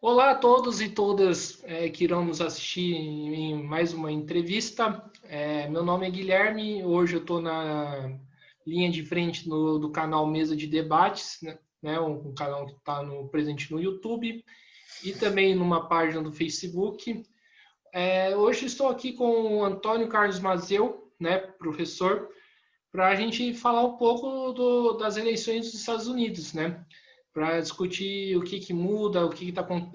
Olá a todos e todas que irão nos assistir em mais uma entrevista. Meu nome é Guilherme, hoje eu estou na linha de frente do canal Mesa de Debates, né, um canal que está presente no YouTube e também numa página do Facebook. Hoje estou aqui com o Antônio Carlos Mazeu, né, professor, para a gente falar um pouco das eleições dos Estados Unidos, né? Para discutir o que muda, o que está qual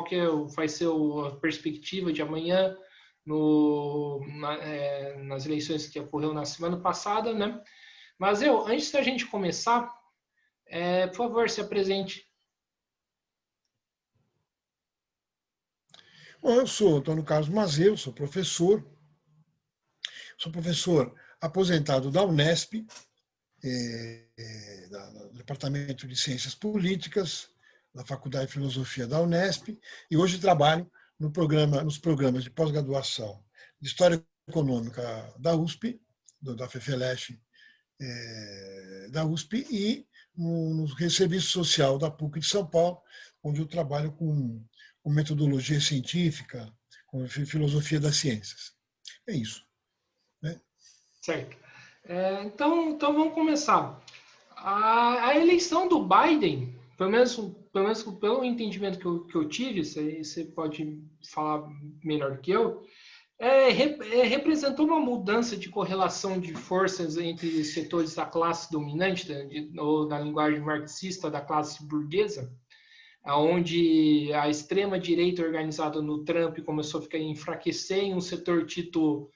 que vai ser a perspectiva de amanhã nas eleições que ocorreu na semana passada, né? Mas antes da gente começar, por favor, se apresente. Bom, eu sou Antônio Carlos Mazeu, sou professor aposentado da Unesp, do Departamento de Ciências Políticas, da Faculdade de Filosofia da Unesp, e hoje trabalho nos programas de pós-graduação de História Econômica da USP, da FEFELESH da USP, e no Serviço Social da PUC de São Paulo, onde eu trabalho com metodologia científica, com filosofia das ciências. É isso. Né? Certo. Então vamos começar. A eleição do Biden, pelo menos pelo entendimento que eu tive, você pode falar melhor do que eu, representou uma mudança de correlação de forças entre os setores da classe dominante, ou da linguagem marxista da classe burguesa, onde a extrema-direita organizada no Trump começou a ficar enfraquecer e um setor dito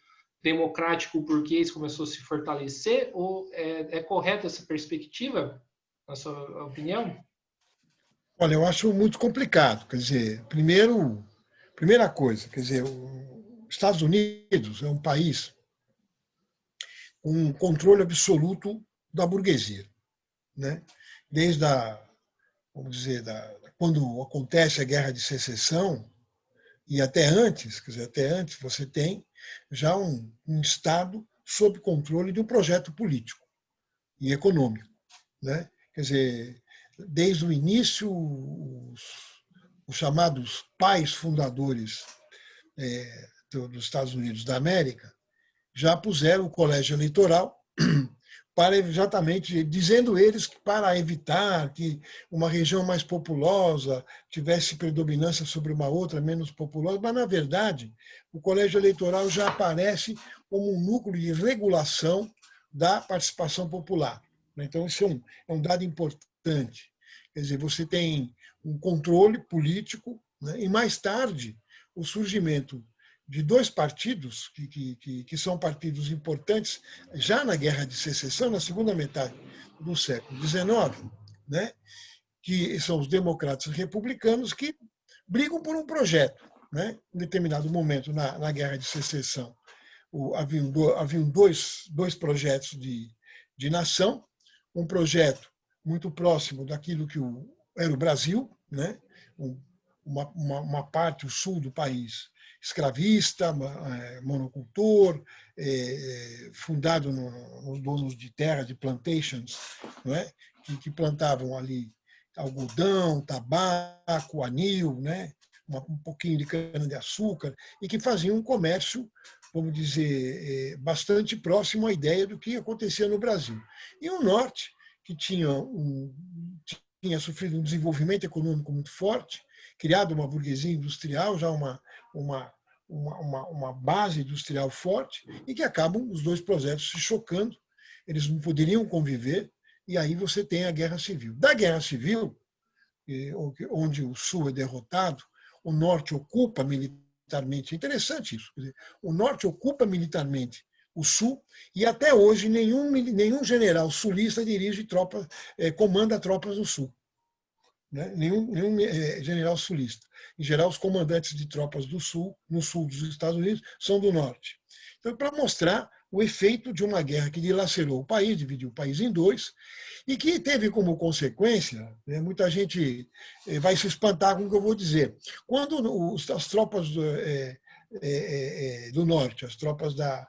democrático burguês começou a se fortalecer? Ou é correta essa perspectiva, na sua opinião? Olha, eu acho muito complicado. Quer dizer, primeira coisa, quer dizer, os Estados Unidos é um país com um controle absoluto da burguesia, né? Desde vamos dizer, quando acontece a Guerra de Secessão e até antes, quer dizer, até antes você tem já um Estado sob controle de um projeto político e econômico, né? Quer dizer, desde o início, os chamados pais fundadores dos Estados Unidos da América já puseram o colégio eleitoral para exatamente dizendo eles que para evitar que uma região mais populosa tivesse predominância sobre uma outra menos populosa, mas na verdade o colégio eleitoral já aparece como um núcleo de regulação da participação popular. Então isso é um dado importante. Quer dizer, você tem um controle político, né? E mais tarde o surgimento de dois partidos que são partidos importantes já na Guerra de Secessão, na segunda metade do século XIX, né? Que são os democratas e republicanos, que brigam por um projeto. Né? Em determinado momento, na Guerra de Secessão, haviam dois projetos de nação, um projeto muito próximo daquilo que era o Brasil, né? Uma parte, o sul do país, escravista, monocultor, fundado nos donos de terra, de plantations, não é? que plantavam ali algodão, tabaco, anil, né? Um pouquinho de cana-de-açúcar, e que faziam um comércio, vamos dizer, bastante próximo à ideia do que acontecia no Brasil. E o Norte, que tinha sofrido um desenvolvimento econômico muito forte, criado uma burguesia industrial, já uma base industrial forte, e que acabam os dois projetos se chocando, eles não poderiam conviver, e aí você tem a Guerra Civil. Da Guerra Civil, onde o Sul é derrotado, o Norte ocupa militarmente. É interessante isso. O Norte ocupa militarmente o Sul, e até hoje nenhum general sulista dirige tropas, comanda tropas no Sul. Né? Nenhum general sulista. Em geral, os comandantes de tropas do Sul, no sul dos Estados Unidos, são do Norte. Então, para mostrar o efeito de uma guerra que dilacerou o país, dividiu o país em dois, e que teve como consequência, né, muita gente vai se espantar com o que eu vou dizer, quando as tropas do Norte, as tropas da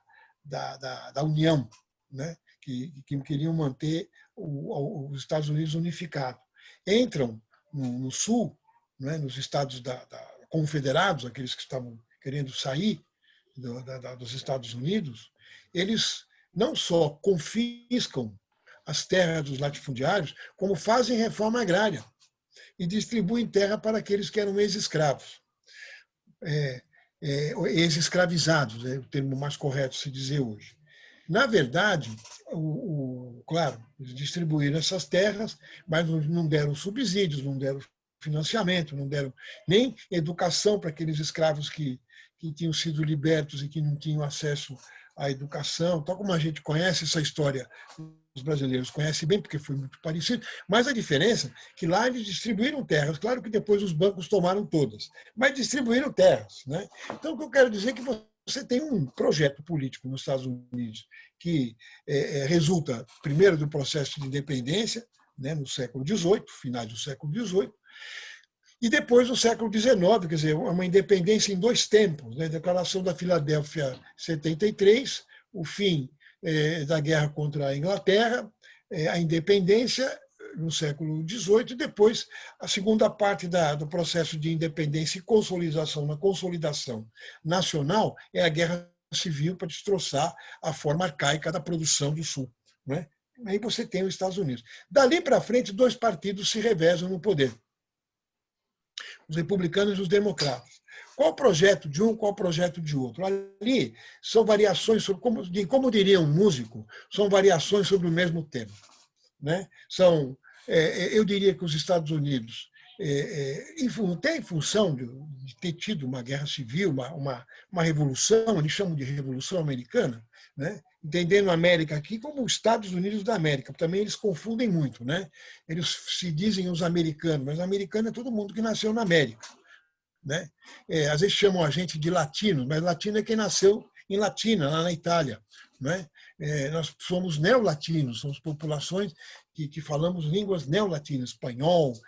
União, né, que queriam manter os Estados Unidos unificados, entram no Sul, não é? Nos estados confederados, aqueles que estavam querendo sair dos Estados Unidos, eles não só confiscam as terras dos latifundiários, como fazem reforma agrária e distribuem terra para aqueles que eram ex-escravos. Ex-escravizados, é o termo mais correto se dizer hoje. Na verdade, claro, eles distribuíram essas terras, mas não deram subsídios, não deram financiamento, não deram nem educação para aqueles escravos que tinham sido libertos e que não tinham acesso à educação. Tal como a gente conhece essa história, os brasileiros conhecem bem, porque foi muito parecido, mas a diferença é que lá eles distribuíram terras. Claro que depois os bancos tomaram todas, mas distribuíram terras, né? Então, o que eu quero dizer é que você tem um projeto político nos Estados Unidos que resulta, primeiro, do processo de independência, né, no século XVIII, finais do século XVIII, e depois do século XIX, quer dizer, uma independência em dois tempos, né? A Declaração da Filadélfia 73, o fim da guerra contra a Inglaterra, a independência no século XVIII, e depois a segunda parte do processo de independência e consolidação, na consolidação nacional, é a Guerra Civil para destroçar a forma arcaica da produção do Sul, né? Aí você tem os Estados Unidos. Dali para frente, dois partidos se revezam no poder: os republicanos e os democratas. Qual o projeto de um, qual o projeto de outro? Ali são variações sobre, como diria um músico, são variações sobre o mesmo tema, né? Eu diria que os Estados Unidos, até em função de ter tido uma guerra civil, uma revolução, eles chamam de Revolução Americana, né? Entendendo a América aqui como os Estados Unidos da América. Também eles confundem muito, né? Eles se dizem os americanos, mas americano é todo mundo que nasceu na América, né? Às vezes chamam a gente de latino, mas latino é quem nasceu em Latina, lá na Itália, né? Nós somos neolatinos, somos populações que falamos línguas neolatinas, espanhol,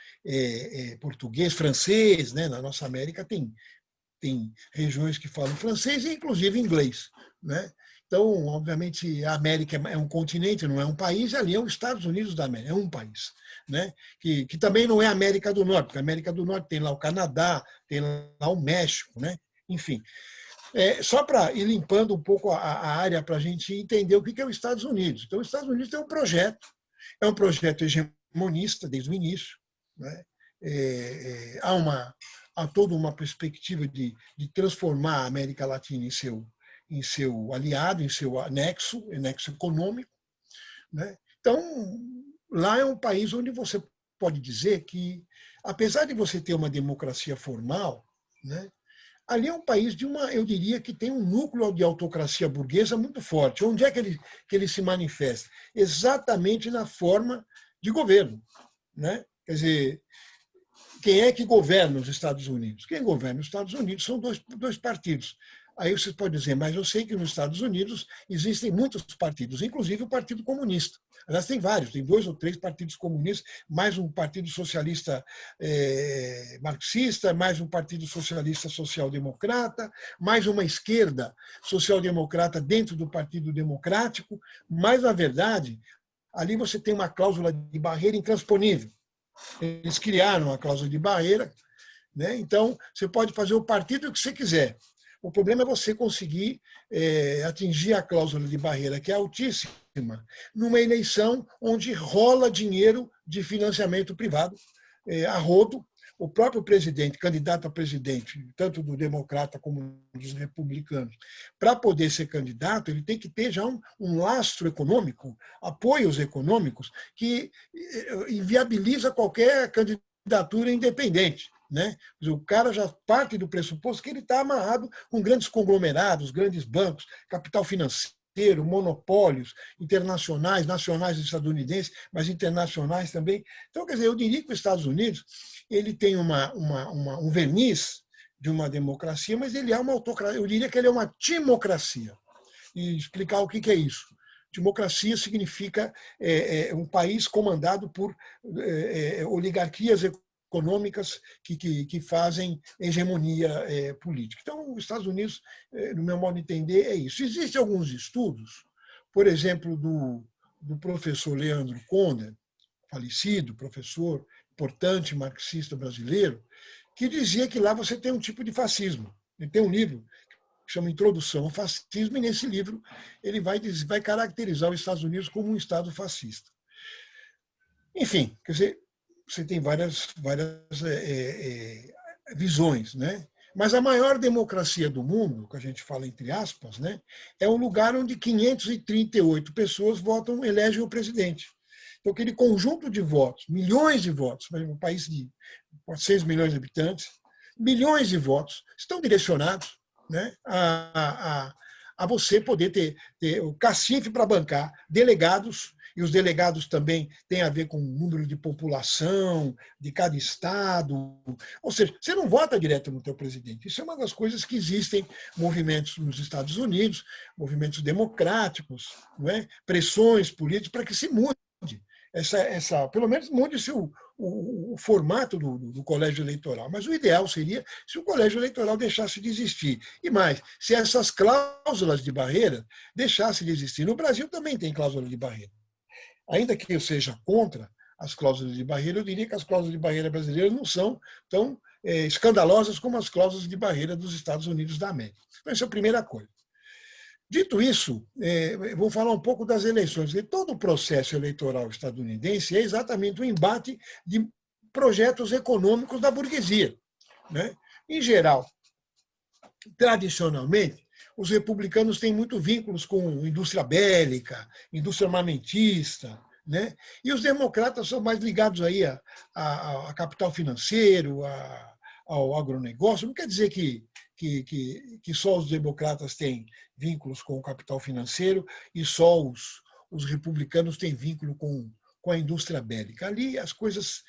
português, francês, né? Na nossa América tem regiões que falam francês e inclusive inglês, né? Então, obviamente, a América é um continente, não é um país, e ali é os Estados Unidos da América, é um país, né? Que também não é a América do Norte, porque a América do Norte tem lá o Canadá, tem lá o México, né? Enfim, só para ir limpando um pouco a área para a gente entender o que é os Estados Unidos. Então, os Estados Unidos é um projeto hegemonista desde o início, né? Há toda uma perspectiva de transformar a América Latina em seu aliado, em seu anexo econômico, né? Então, lá é um país onde você pode dizer que, apesar de você ter uma democracia formal, né, ali é um país eu diria que tem um núcleo de autocracia burguesa muito forte. Onde é que ele se manifesta? Exatamente na forma de governo, né? Quer dizer, quem é que governa os Estados Unidos? Quem governa os Estados Unidos são dois partidos. Aí você pode dizer, mas eu sei que nos Estados Unidos existem muitos partidos, inclusive o Partido Comunista. Aliás, tem vários, tem 2 ou 3 partidos comunistas, mais um Partido Socialista marxista, mais um Partido Socialista social-democrata, mais uma esquerda social-democrata dentro do Partido Democrático, mas, na verdade, ali você tem uma cláusula de barreira intransponível. Eles criaram a cláusula de barreira, né? Então, você pode fazer o partido que você quiser. O problema é você conseguir atingir a cláusula de barreira, que é altíssima, numa eleição onde rola dinheiro de financiamento privado a rodo. O próprio presidente, candidato a presidente, tanto do democrata como dos republicanos, para poder ser candidato, ele tem que ter já um lastro econômico, apoios econômicos, que inviabiliza qualquer candidatura independente, né? O cara já parte do pressuposto que ele está amarrado com grandes conglomerados, grandes bancos, capital financeiro, monopólios internacionais, nacionais estadunidenses, mas internacionais também. Então, quer dizer, eu diria que os Estados Unidos ele tem um verniz de uma democracia, mas ele é uma autocracia. Eu diria que ele é uma timocracia. E explicar o que é isso. Democracia significa um país comandado por oligarquias econômicas que fazem hegemonia política. Então, os Estados Unidos, no meu modo de entender, é isso. Existem alguns estudos, por exemplo, do professor Leandro Conde, falecido professor, importante marxista brasileiro, que dizia que lá você tem um tipo de fascismo. Ele tem um livro que chama Introdução ao Fascismo, e nesse livro ele vai caracterizar os Estados Unidos como um Estado fascista. Enfim, quer dizer, você tem várias visões, né? Mas a maior democracia do mundo, que a gente fala entre aspas, né, é um lugar onde 538 pessoas votam, elegem o presidente. Então, aquele conjunto de votos, milhões de votos, um país de 6 milhões de habitantes, milhões de votos estão direcionados, né, a você poder ter o cacife para bancar delegados, e os delegados também têm a ver com o número de população de cada estado. Ou seja, você não vota direto no teu presidente. Isso é uma das coisas que existem movimentos nos Estados Unidos, movimentos democráticos, não é? Pressões políticas para que se mude. Pelo menos mude-se o formato do colégio eleitoral. Mas o ideal seria se o colégio eleitoral deixasse de existir. E mais, se essas cláusulas de barreira deixassem de existir. No Brasil também tem cláusula de barreira. Ainda que eu seja contra as cláusulas de barreira, eu diria que as cláusulas de barreira brasileiras não são tão escandalosas como as cláusulas de barreira dos Estados Unidos da América. Então, essa é a primeira coisa. Dito isso, vou falar um pouco das eleições. Todo o processo eleitoral estadunidense é exatamente um embate de projetos econômicos da burguesia, né? Em geral, tradicionalmente, os republicanos têm muito vínculos com indústria bélica, indústria armamentista, né? E os democratas são mais ligados aí a capital financeiro, ao agronegócio. Não quer dizer que só os democratas têm vínculos com o capital financeiro e só os republicanos têm vínculo com a indústria bélica. Ali as coisas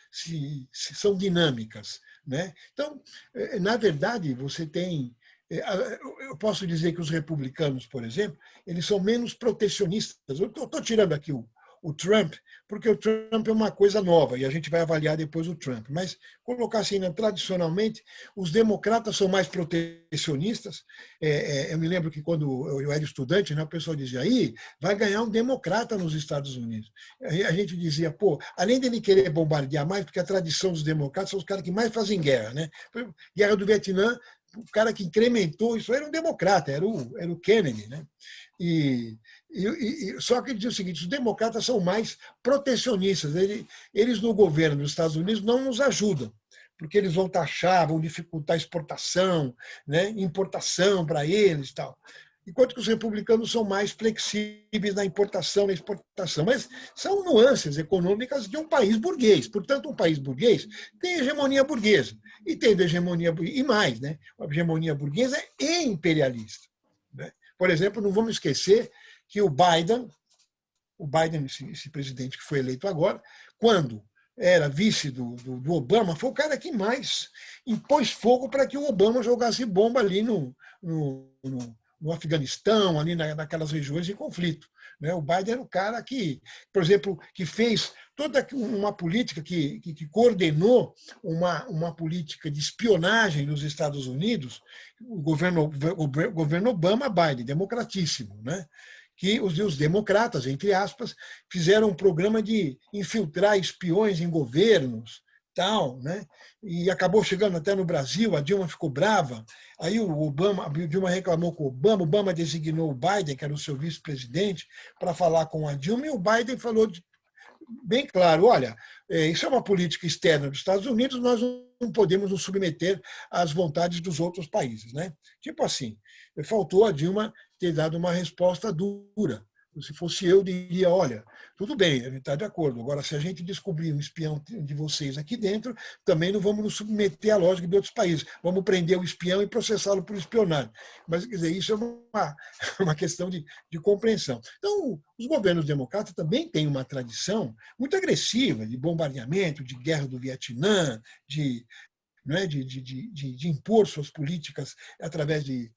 são dinâmicas, né? Então, na verdade, você tem... Eu posso dizer que os republicanos, por exemplo, eles são menos protecionistas. Eu estou tirando aqui o Trump, porque o Trump é uma coisa nova e a gente vai avaliar depois o Trump. Mas colocar assim, tradicionalmente, os democratas são mais protecionistas. Eu me lembro que quando eu era estudante, né, o pessoal dizia, aí vai ganhar um democrata nos Estados Unidos. A gente dizia, pô, além dele querer bombardear mais, porque a tradição dos democratas são os caras que mais fazem guerra, né? Guerra do Vietnã, o cara que incrementou isso era um democrata, era o Kennedy, né? Só que ele diz o seguinte: os democratas são mais protecionistas. Eles no governo dos Estados Unidos não nos ajudam, porque eles vão taxar, vão dificultar a exportação, né? Importação para eles e tal. Enquanto que os republicanos são mais flexíveis na importação, na exportação. Mas são nuances econômicas de um país burguês. Portanto, um país burguês tem hegemonia burguesa. E tendo hegemonia, e mais, né? A hegemonia burguesa é imperialista. Né? Por exemplo, não vamos esquecer que o Biden, esse presidente que foi eleito agora, quando era vice do Obama, foi o cara que mais impôs fogo para que o Obama jogasse bomba ali no Afeganistão, ali naquelas regiões de conflito. O Biden era o cara que, por exemplo, que fez toda uma política, que coordenou uma política de espionagem nos Estados Unidos, o governo Obama-Biden, democratíssimo, né? Que os democratas, entre aspas, fizeram um programa de infiltrar espiões em governos, tal, né? E acabou chegando até no Brasil, a Dilma ficou brava, aí a Dilma reclamou com o Obama designou o Biden, que era o seu vice-presidente, para falar com a Dilma, e o Biden falou bem claro, olha, isso é uma política externa dos Estados Unidos, nós não podemos nos submeter às vontades dos outros países, né? Tipo assim, faltou a Dilma ter dado uma resposta dura. Se fosse eu, diria, olha, tudo bem, a gente está de acordo. Agora, se a gente descobrir um espião de vocês aqui dentro, também não vamos nos submeter à lógica de outros países. Vamos prender o espião e processá-lo por espionagem. Mas, quer dizer, isso é uma questão de compreensão. Então, os governos democratas também têm uma tradição muito agressiva de bombardeamento, de guerra do Vietnã, de impor suas políticas através de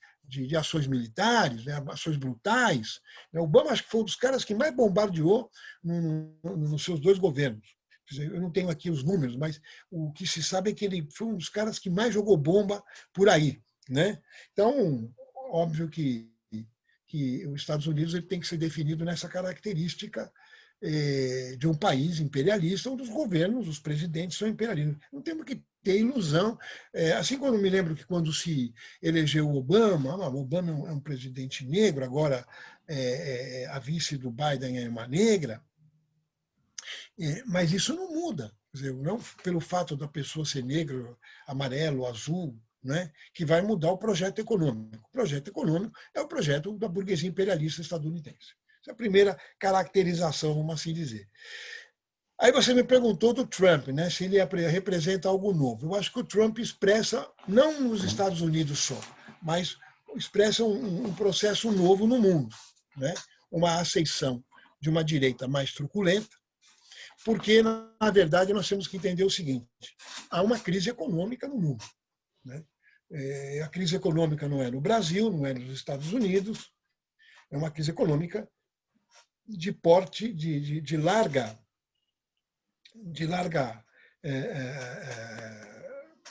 ações militares, né, ações brutais. O Obama acho que foi um dos caras que mais bombardeou nos seus dois governos. Eu não tenho aqui os números, mas o que se sabe é que ele foi um dos caras que mais jogou bomba por aí, né? Então, óbvio que os Estados Unidos ele tem que ser definido nessa característica de um país imperialista, onde os governos, os presidentes são imperialistas. Não temos que ter ilusão. Assim, quando me lembro que quando se elegeu o Obama é um presidente negro, agora a vice do Biden é uma negra, mas isso não muda. Quer dizer, não pelo fato da pessoa ser negra, amarelo, azul, né, que vai mudar o projeto econômico. O projeto econômico é o projeto da burguesia imperialista estadunidense. Essa é a primeira caracterização, vamos assim dizer. Aí você me perguntou do Trump, né, se ele representa algo novo. Eu acho que o Trump expressa, não nos Estados Unidos só, mas expressa um processo novo no mundo, né, uma aceição de uma direita mais truculenta, porque, na verdade, nós temos que entender o seguinte: há uma crise econômica no mundo, né? A crise econômica não é no Brasil, não é nos Estados Unidos, é uma crise econômica de porte, de larga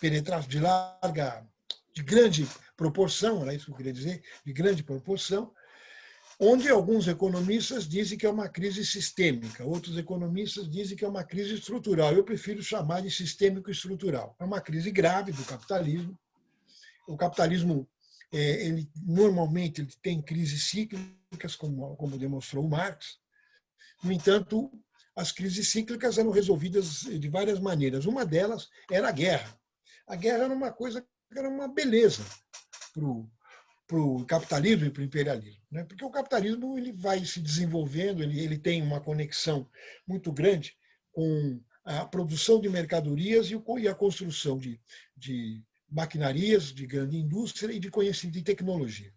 penetração, de grande proporção, era isso que eu queria dizer, de grande proporção, onde alguns economistas dizem que é uma crise sistêmica, outros economistas dizem que é uma crise estrutural. Eu prefiro chamar de sistêmico estrutural. É uma crise grave do capitalismo. O capitalismo, ele normalmente ele tem crises cíclicas, como demonstrou o Marx. No entanto, as crises cíclicas eram resolvidas de várias maneiras. Uma delas era a guerra. A guerra era uma coisa que era uma beleza para o capitalismo e para o imperialismo, né? Porque o capitalismo ele vai se desenvolvendo, ele tem uma conexão muito grande com a produção de mercadorias e a construção de maquinarias, de grande indústria e de conhecimento e tecnologia,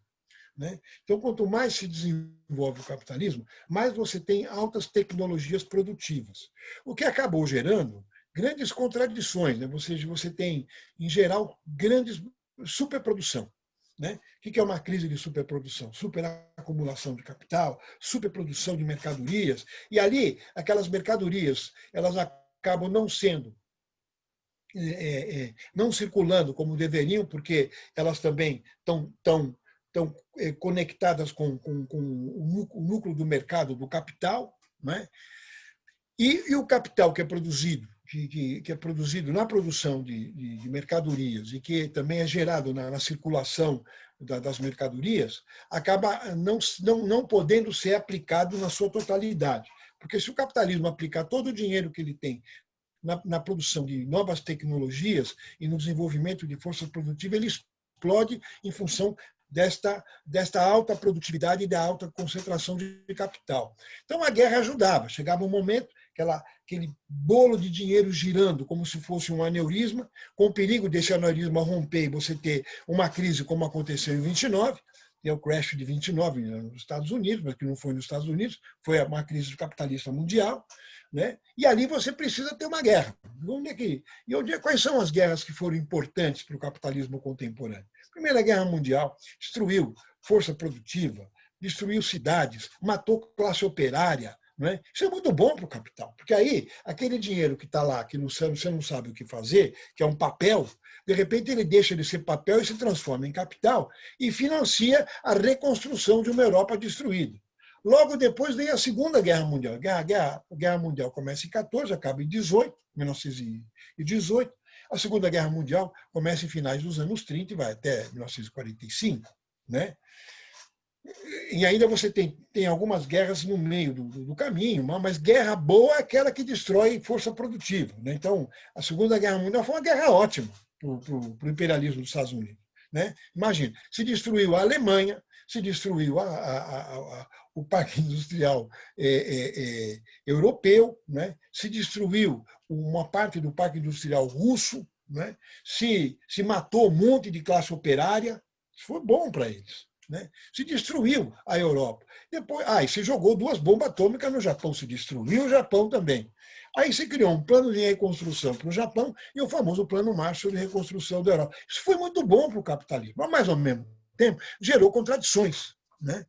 né? Então, quanto mais se desenvolve o capitalismo, mais você tem altas tecnologias produtivas, o que acabou gerando grandes contradições, né? Você tem, em geral, grandes superprodução. Né? O que é uma crise de superprodução? Superacumulação de capital, superprodução de mercadorias. E ali, aquelas mercadorias, elas acabam não sendo, não circulando como deveriam, porque elas também estão conectadas com o núcleo do mercado, do capital. Né? E o capital que é produzido, que é produzido na produção de mercadorias e que também é gerado na circulação das mercadorias, acaba não podendo ser aplicado na sua totalidade. Porque se o capitalismo aplicar todo o dinheiro que ele tem na produção de novas tecnologias e no desenvolvimento de força produtiva, ele explode em função desta alta produtividade e da alta concentração de capital. Então, a guerra ajudava. Chegava um momento, aquele bolo de dinheiro girando como se fosse um aneurisma, com o perigo desse aneurisma romper e você ter uma crise como aconteceu em 29, o crash de 29 nos Estados Unidos, mas que não foi nos Estados Unidos, foi uma crise capitalista mundial. Né? E ali você precisa ter uma guerra. Quais são as guerras que foram importantes para o capitalismo contemporâneo? A Primeira Guerra Mundial destruiu força produtiva, destruiu cidades, matou classe operária. Não é? Isso é muito bom para o capital, porque aí aquele dinheiro que está lá, que você não sabe o que fazer, que é um papel, de repente ele deixa de ser papel e se transforma em capital e financia a reconstrução de uma Europa destruída. Logo depois vem a Segunda Guerra Mundial. A Guerra Mundial começa em 14, acaba em 1918. A Segunda Guerra Mundial começa em finais dos anos 30 e vai até 1945. Né? E ainda você tem algumas guerras no meio do caminho, mas guerra boa é aquela que destrói força produtiva. Né? Então, a Segunda Guerra Mundial foi uma guerra ótima para o imperialismo dos Estados Unidos. Né? Imagina, se destruiu a Alemanha, se destruiu o parque industrial europeu, né? Se destruiu uma parte do parque industrial russo, né? Se matou um monte de classe operária, isso foi bom para eles. Né? Se destruiu a Europa. Depois, se jogou 2 bombas atômicas no Japão, se destruiu o Japão também. Aí se criou um plano de reconstrução para o Japão e o famoso Plano Marshall de reconstrução da Europa. Isso foi muito bom para o capitalismo, mas ao mesmo tempo gerou contradições. Né?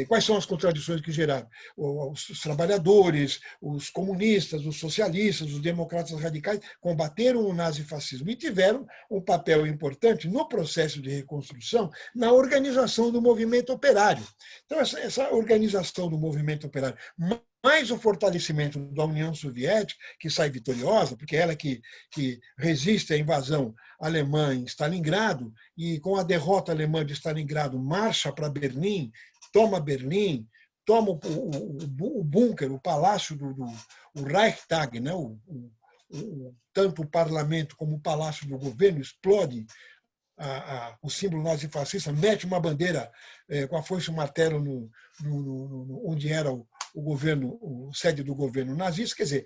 Quais são as contradições que geraram? Os trabalhadores, os comunistas, os socialistas, os democratas radicais combateram o nazifascismo e tiveram um papel importante no processo de reconstrução na organização do movimento operário. Então, essa organização do movimento operário mais o fortalecimento da União Soviética, que sai vitoriosa, porque ela que resiste à invasão alemã em Stalingrado, e com a derrota alemã de Stalingrado, marcha para Berlim, toma o bunker, o palácio o Reichstag, né? Tanto o parlamento como o palácio do governo explode o símbolo nazifascista, mete uma bandeira com a foice e o martelo onde era o governo, sede do governo nazista. Quer dizer,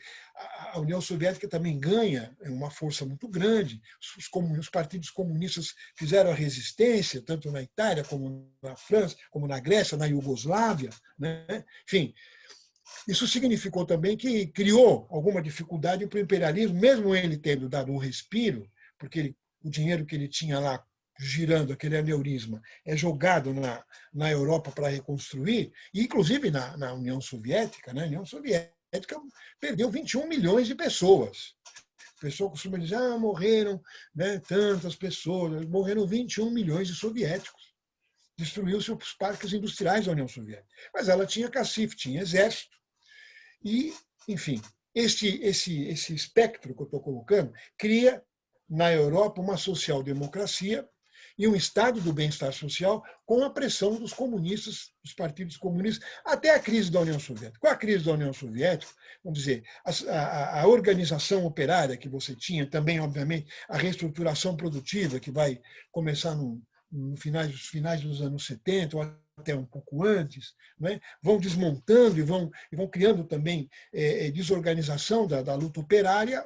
a União Soviética também ganha uma força muito grande. Os partidos comunistas fizeram a resistência, tanto na Itália, como na França, como na Grécia, na Iugoslávia. Né? Enfim, isso significou também que criou alguma dificuldade para o imperialismo, mesmo ele tendo dado um respiro, porque o dinheiro que ele tinha lá girando, aquele aneurisma, é jogado na Europa para reconstruir, e inclusive na União Soviética. Né? A União Soviética perdeu 21 milhões de pessoas. A pessoa costuma dizer, morreram, né, tantas pessoas, morreram 21 milhões de soviéticos. Destruiu-se os parques industriais da União Soviética. Mas ela tinha cacife, tinha exército. E, enfim, esse espectro que eu estou colocando cria na Europa uma social-democracia e um estado do bem-estar social com a pressão dos comunistas, dos partidos comunistas, até a crise da União Soviética. Com a crise da União Soviética, vamos dizer, a organização operária que você tinha, também, obviamente, a reestruturação produtiva que vai começar no finais dos anos 70, ou até um pouco antes, né? Vão desmontando e vão criando também desorganização da luta operária.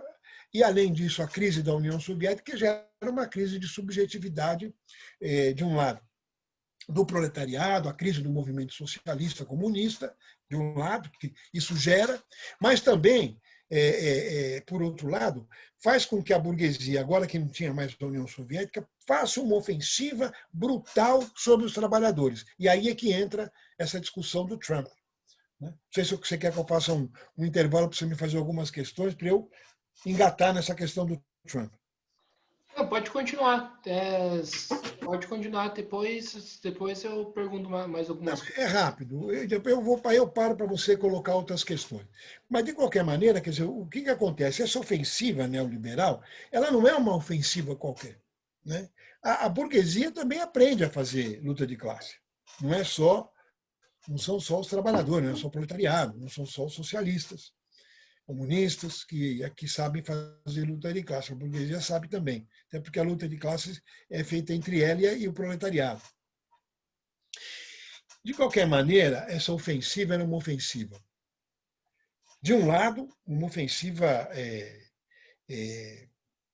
E, além disso, a crise da União Soviética gera uma crise de subjetividade, de um lado, do proletariado, a crise do movimento socialista comunista, de um lado, que isso gera, mas também, por outro lado, faz com que a burguesia, agora que não tinha mais a União Soviética, faça uma ofensiva brutal sobre os trabalhadores. E aí é que entra essa discussão do Trump. Não sei se você quer que eu faça um intervalo para você me fazer algumas questões, para eu engatar nessa questão do Trump. Não, pode continuar. Pode continuar. Depois eu pergunto mais algumas coisas. É rápido. Eu paro para você colocar outras questões. Mas, de qualquer maneira, quer dizer, o que acontece? Essa ofensiva neoliberal, ela não é uma ofensiva qualquer. Né? A burguesia também aprende a fazer luta de classe. Não são só os trabalhadores, não é só o proletariado, não são só os socialistas, comunistas que sabem fazer luta de classe. A burguesia sabe também, até porque a luta de classes é feita entre ela e o proletariado. De qualquer maneira, essa ofensiva era uma ofensiva, de um lado, uma ofensiva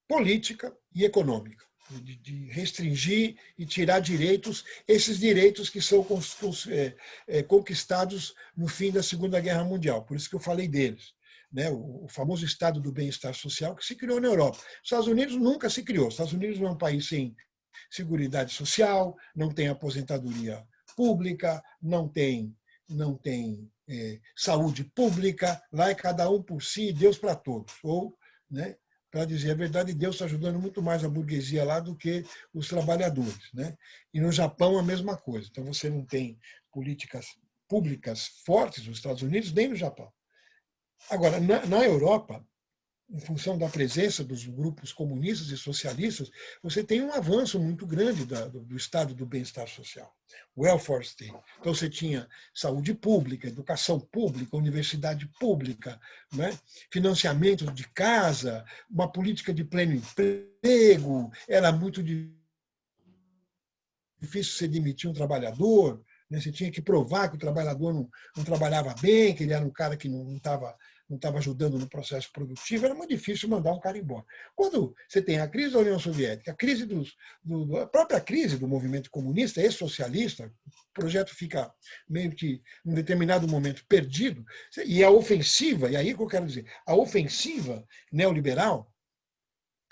política e econômica, de restringir e tirar direitos, esses direitos que são conquistados no fim da Segunda Guerra Mundial. Por isso que eu falei deles. Né, o famoso estado do bem-estar social que se criou na Europa. Os Estados Unidos nunca se criou. Os Estados Unidos é um país sem seguridade social, não tem aposentadoria pública, não tem saúde pública. Lá é cada um por si, Deus para todos. Ou, né, para dizer a verdade, Deus está ajudando muito mais a burguesia lá do que os trabalhadores. Né? E no Japão a mesma coisa. Então você não tem políticas públicas fortes nos Estados Unidos, nem no Japão. Agora, na Europa, em função da presença dos grupos comunistas e socialistas, você tem um avanço muito grande do estado do bem-estar social, welfare state. Então, você tinha saúde pública, educação pública, universidade pública, né? Financiamento de casa, uma política de pleno emprego, era muito difícil você demitir um trabalhador. Você tinha que provar que o trabalhador não trabalhava bem, que ele era um cara que não estava ajudando no processo produtivo. Era muito difícil mandar um cara embora. Quando você tem a crise da União Soviética, a própria crise do movimento comunista e socialista, o projeto fica meio que, em um determinado momento, perdido, e a ofensiva, e aí que eu quero dizer, a ofensiva neoliberal,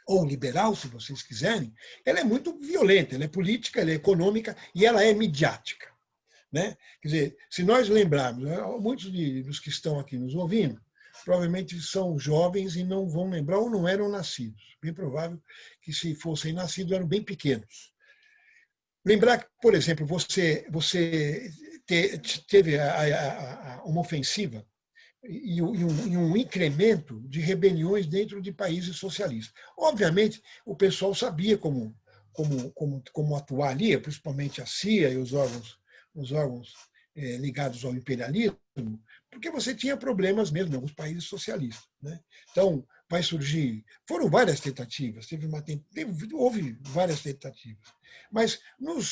ou liberal, se vocês quiserem, ela é muito violenta, ela é política, ela é econômica e ela é midiática. Né? Quer dizer, se nós lembrarmos, muitos dos que estão aqui nos ouvindo, provavelmente são jovens e não vão lembrar ou não eram nascidos. Bem provável que, se fossem nascidos, eram bem pequenos. Lembrar que, por exemplo, você teve uma ofensiva um incremento de rebeliões dentro de países socialistas. Obviamente, o pessoal sabia como atuar ali, principalmente a CIA e os órgãos ligados ao imperialismo, porque você tinha problemas mesmo em alguns países socialistas. Né? Então, vai surgir. Foram várias tentativas, houve várias tentativas. Mas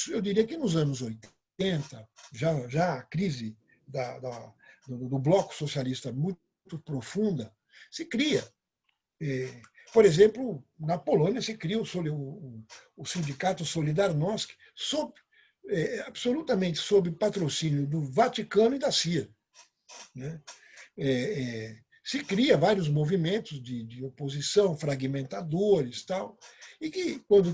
eu diria que nos anos 80, já a crise do bloco socialista muito profunda, se cria. Por exemplo, na Polônia se cria o sindicato Solidarność, absolutamente sob patrocínio do Vaticano e da CIA. Né? Se cria vários movimentos de oposição, fragmentadores, tal, e que, quando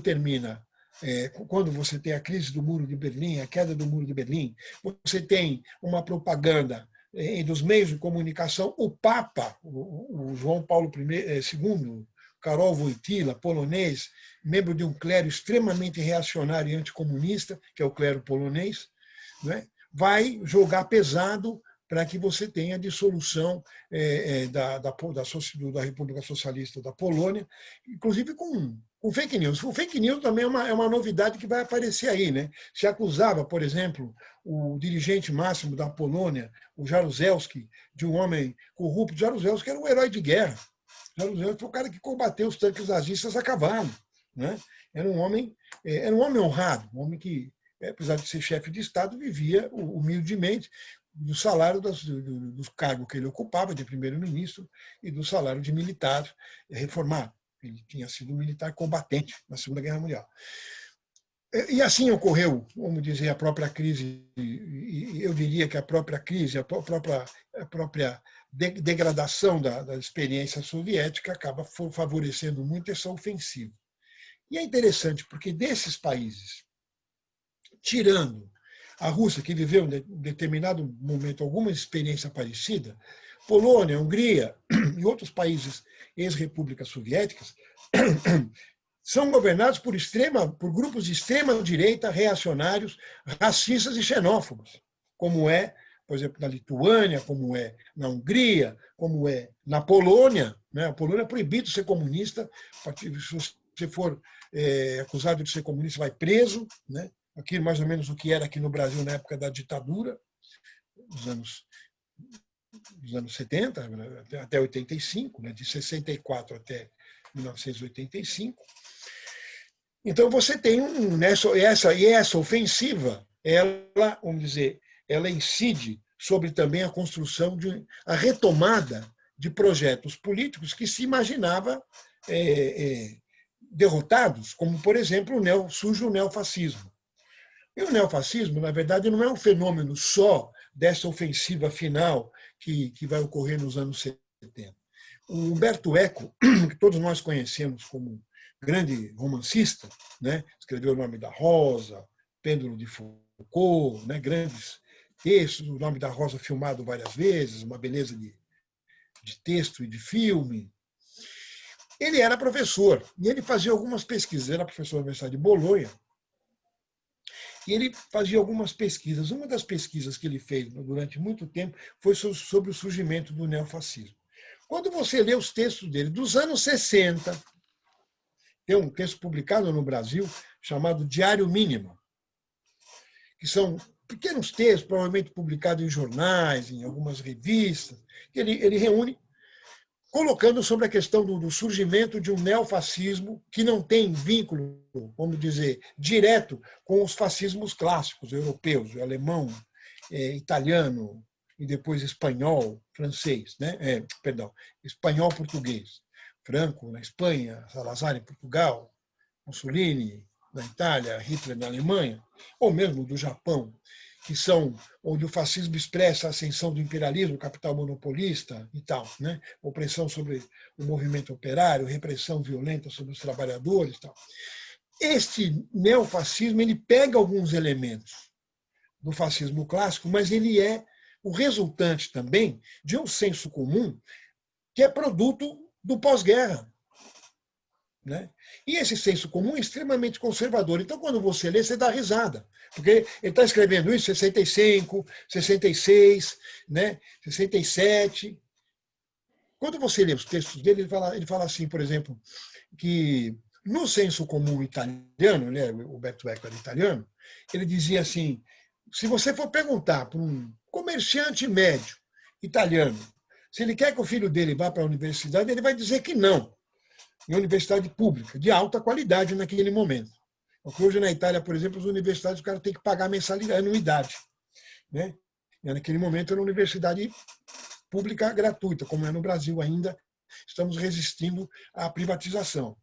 você tem a crise do Muro de Berlim, a queda do Muro de Berlim, você tem uma propaganda dos meios de comunicação, o Papa, o João Paulo II, Karol Wojtyła, polonês, membro de um clero extremamente reacionário e anticomunista, que é o clero polonês, né, vai jogar pesado para que você tenha a dissolução da República Socialista da Polônia, inclusive com fake news. O fake news também é uma novidade que vai aparecer aí. Né? Se acusava, por exemplo, o dirigente máximo da Polônia, o Jaruzelski, de um homem corrupto. Jaruzelski era um herói de guerra. Jaruzelski foi o cara que combateu os tanques nazistas a cavalo. Né? Era um homem honrado, um homem que, apesar de ser chefe de Estado, vivia humildemente do salário dos cargos que ele ocupava, de primeiro-ministro, e do salário de militar reformado. Ele tinha sido um militar combatente na Segunda Guerra Mundial. E assim ocorreu, vamos dizer, a própria crise, e eu diria que a própria crise, a própria degradação da experiência soviética acaba favorecendo muito essa ofensiva. E é interessante, porque desses países, tirando a Rússia, que viveu em determinado momento alguma experiência parecida, Polônia, Hungria e outros países ex-repúblicas soviéticas, são governados por grupos de extrema-direita, reacionários, racistas e xenófobos, como é, por exemplo, na Lituânia, como é na Hungria, como é na Polônia. Né? A Polônia é proibido ser comunista, se você for acusado de ser comunista, vai preso, né? Aqui mais ou menos o que era aqui no Brasil na época da ditadura, dos anos 70, até 85, né, de 64 até 1985. Então você tem essa ofensiva, ela, vamos dizer, ela incide sobre também a construção a retomada de projetos políticos que se imaginava derrotados, como por exemplo surge o neofascismo. E o neofascismo, na verdade, não é um fenômeno só dessa ofensiva final que vai ocorrer nos anos 70. O Umberto Eco, que todos nós conhecemos como grande romancista, né? Escreveu O Nome da Rosa, Pêndulo de Foucault, né? Grandes textos, O Nome da Rosa filmado várias vezes, uma beleza de texto e de filme. Ele era professor e ele fazia algumas pesquisas, era professor da Universidade de Bolonha, e ele fazia algumas pesquisas. Uma das pesquisas que ele fez durante muito tempo foi sobre o surgimento do neofascismo. Quando você lê os textos dele dos anos 60, tem um texto publicado no Brasil chamado Diário Mínimo, que são pequenos textos, provavelmente publicados em jornais, em algumas revistas, que ele reúne, colocando sobre a questão do surgimento de um neofascismo que não tem vínculo, vamos dizer, direto com os fascismos clássicos europeus, o alemão, italiano e depois espanhol, francês, né? Espanhol, português. Franco na Espanha, Salazar em Portugal, Mussolini na Itália, Hitler na Alemanha, ou mesmo do Japão, que são onde o fascismo expressa a ascensão do imperialismo, capital monopolista e tal, né? Opressão sobre o movimento operário, repressão violenta sobre os trabalhadores e tal. Este neofascismo, ele pega alguns elementos do fascismo clássico, mas ele é o resultante também de um senso comum que é produto do pós-guerra. Né? E esse senso comum é extremamente conservador. Então, quando você lê, você dá risada. Porque ele está escrevendo isso em 65, 66, né? 67. quando você lê os textos dele, ele fala assim, por exemplo, que no senso comum italiano, né, o Umberto Eco era italiano, ele dizia assim, se você for perguntar para um comerciante médio italiano se ele quer que o filho dele vá para a universidade, ele vai dizer que não, em universidade pública, de alta qualidade naquele momento. Porque hoje na Itália, por exemplo, as universidades o cara tem que pagar mensalidade, anuidade. Né? E naquele momento era uma universidade pública gratuita, como é no Brasil ainda, estamos resistindo à privatização.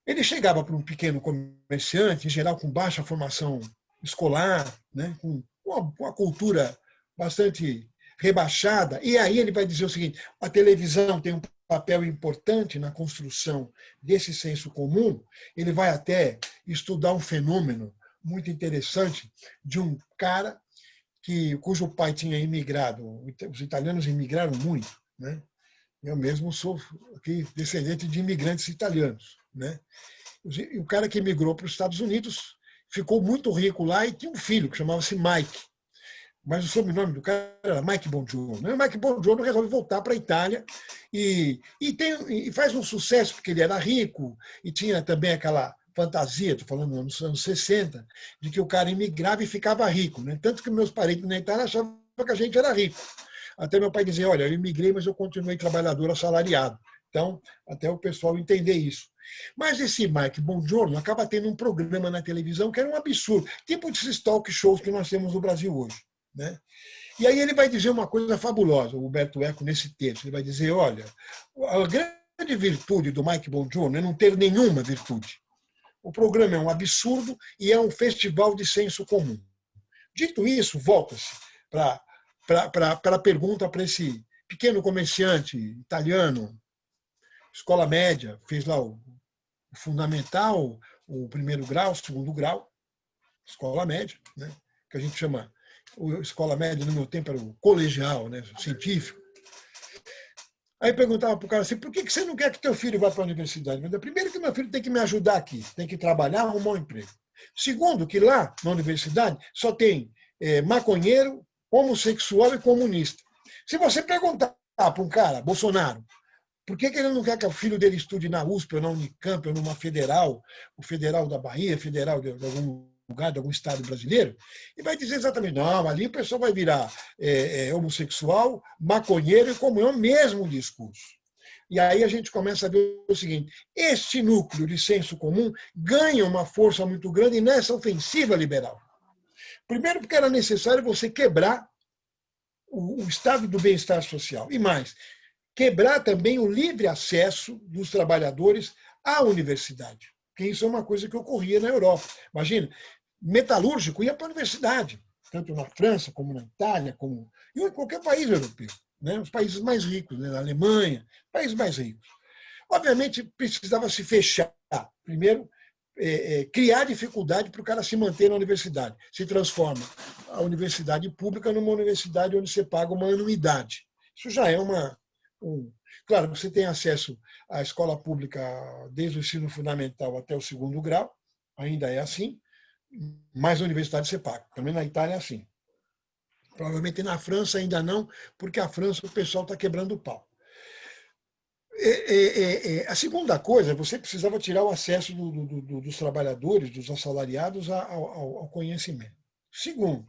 Ele chegava para um pequeno comerciante, em geral com baixa formação escolar, né, com uma cultura bastante rebaixada, e aí ele vai dizer o seguinte: a televisão tem um papel importante na construção desse senso comum. Ele vai até estudar um fenômeno muito interessante de um cara cujo pai tinha imigrado. Os italianos imigraram muito, né? Eu mesmo sou aqui descendente de imigrantes italianos, né? E o cara que emigrou para os Estados Unidos ficou muito rico lá e tinha um filho que chamava-se Mike. Mas o sobrenome do cara era Mike Bongiorno. O Mike Bongiorno resolve voltar para a Itália e faz um sucesso, porque ele era rico e tinha também aquela fantasia, estou falando nos anos 60, de que o cara imigrava e ficava rico. Né? Tanto que meus parentes na Itália achavam que a gente era rico. Até meu pai dizia, olha, eu imigrei, mas eu continuei trabalhador assalariado. Então, até o pessoal entender isso. Mas esse Mike Bongiorno acaba tendo um programa na televisão que era um absurdo, tipo desses talk shows que nós temos no Brasil hoje. Né? E aí ele vai dizer uma coisa fabulosa, o Umberto Eco, nesse texto. Ele vai dizer, olha, a grande virtude do Mike Bongiorno é não ter nenhuma virtude. O programa é um absurdo e é um festival de senso comum. Dito isso, volta-se para a pergunta para esse pequeno comerciante italiano, escola média, fez lá o fundamental, o primeiro grau, o segundo grau, escola média, né? Que a gente chama, escola média no meu tempo era o colegial, né? Científico. Aí perguntava para o cara assim, por que você não quer que teu filho vá para a universidade? Primeiro que meu filho tem que me ajudar aqui, tem que trabalhar, arrumar um emprego. Segundo, que lá na universidade só tem maconheiro, homossexual e comunista. Se você perguntar para um cara, Bolsonaro, por que ele não quer que o filho dele estude na USP ou na Unicamp ou numa federal, o federal da Bahia, federal de algum lugar, de algum estado brasileiro, e vai dizer exatamente, não, ali o pessoal vai virar homossexual, maconheiro e comunhão, mesmo discurso. E aí a gente começa a ver o seguinte, este núcleo de senso comum ganha uma força muito grande nessa ofensiva liberal. Primeiro porque era necessário você quebrar o estado do bem-estar social. E mais, quebrar também o livre acesso dos trabalhadores à universidade, que isso é uma coisa que ocorria na Europa. Imagina, metalúrgico ia para a universidade, tanto na França, como na Itália, como em qualquer país europeu, né? Os países mais ricos, né? Na Alemanha, países mais ricos. Obviamente, precisava se fechar. Primeiro, criar dificuldade para o cara se manter na universidade. Se transforma a universidade pública numa universidade onde você paga uma anuidade. Isso já é Claro, você tem acesso à escola pública desde o ensino fundamental até o segundo grau, ainda é assim, mas a universidade você paga. Também na Itália é assim. Provavelmente na França ainda não, porque a França o pessoal está quebrando o pau. A segunda coisa, você precisava tirar o acesso dos trabalhadores, dos assalariados ao conhecimento. Segundo,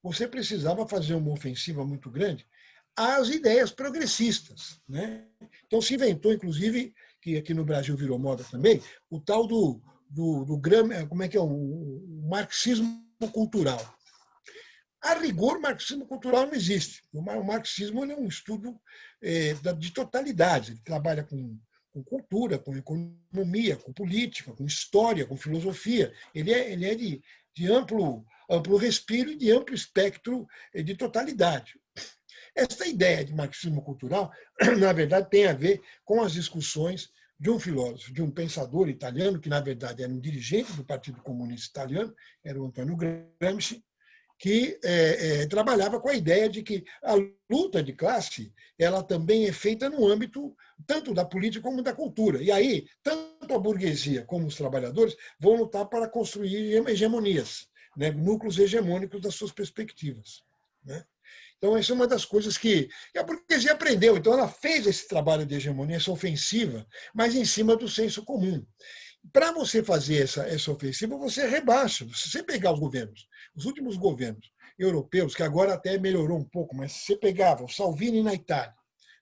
você precisava fazer uma ofensiva muito grande às ideias progressistas. Né? Então se inventou, inclusive, que aqui no Brasil virou moda também, o tal do como é que é, o marxismo cultural. A rigor, marxismo cultural não existe. O marxismo é um estudo de totalidade. Ele trabalha com cultura, com economia, com política, com história, com filosofia. Ele é de amplo respiro e de amplo espectro de totalidade. Essa ideia de marxismo cultural, na verdade, tem a ver com as discussões de um filósofo, de um pensador italiano, que, na verdade, era um dirigente do Partido Comunista Italiano, era o Antonio Gramsci, que trabalhava com a ideia de que a luta de classe ela também é feita no âmbito tanto da política como da cultura. E aí, tanto a burguesia como os trabalhadores vão lutar para construir hegemonias, né, núcleos hegemônicos das suas perspectivas. Né? Então, essa é uma das coisas que a burguesia aprendeu. Então, ela fez esse trabalho de hegemonia, essa ofensiva, mas em cima do senso comum. Para você fazer essa ofensiva, você rebaixa. Se você pegar os governos, os últimos governos europeus, que agora até melhorou um pouco, mas se você pegava o Salvini na Itália,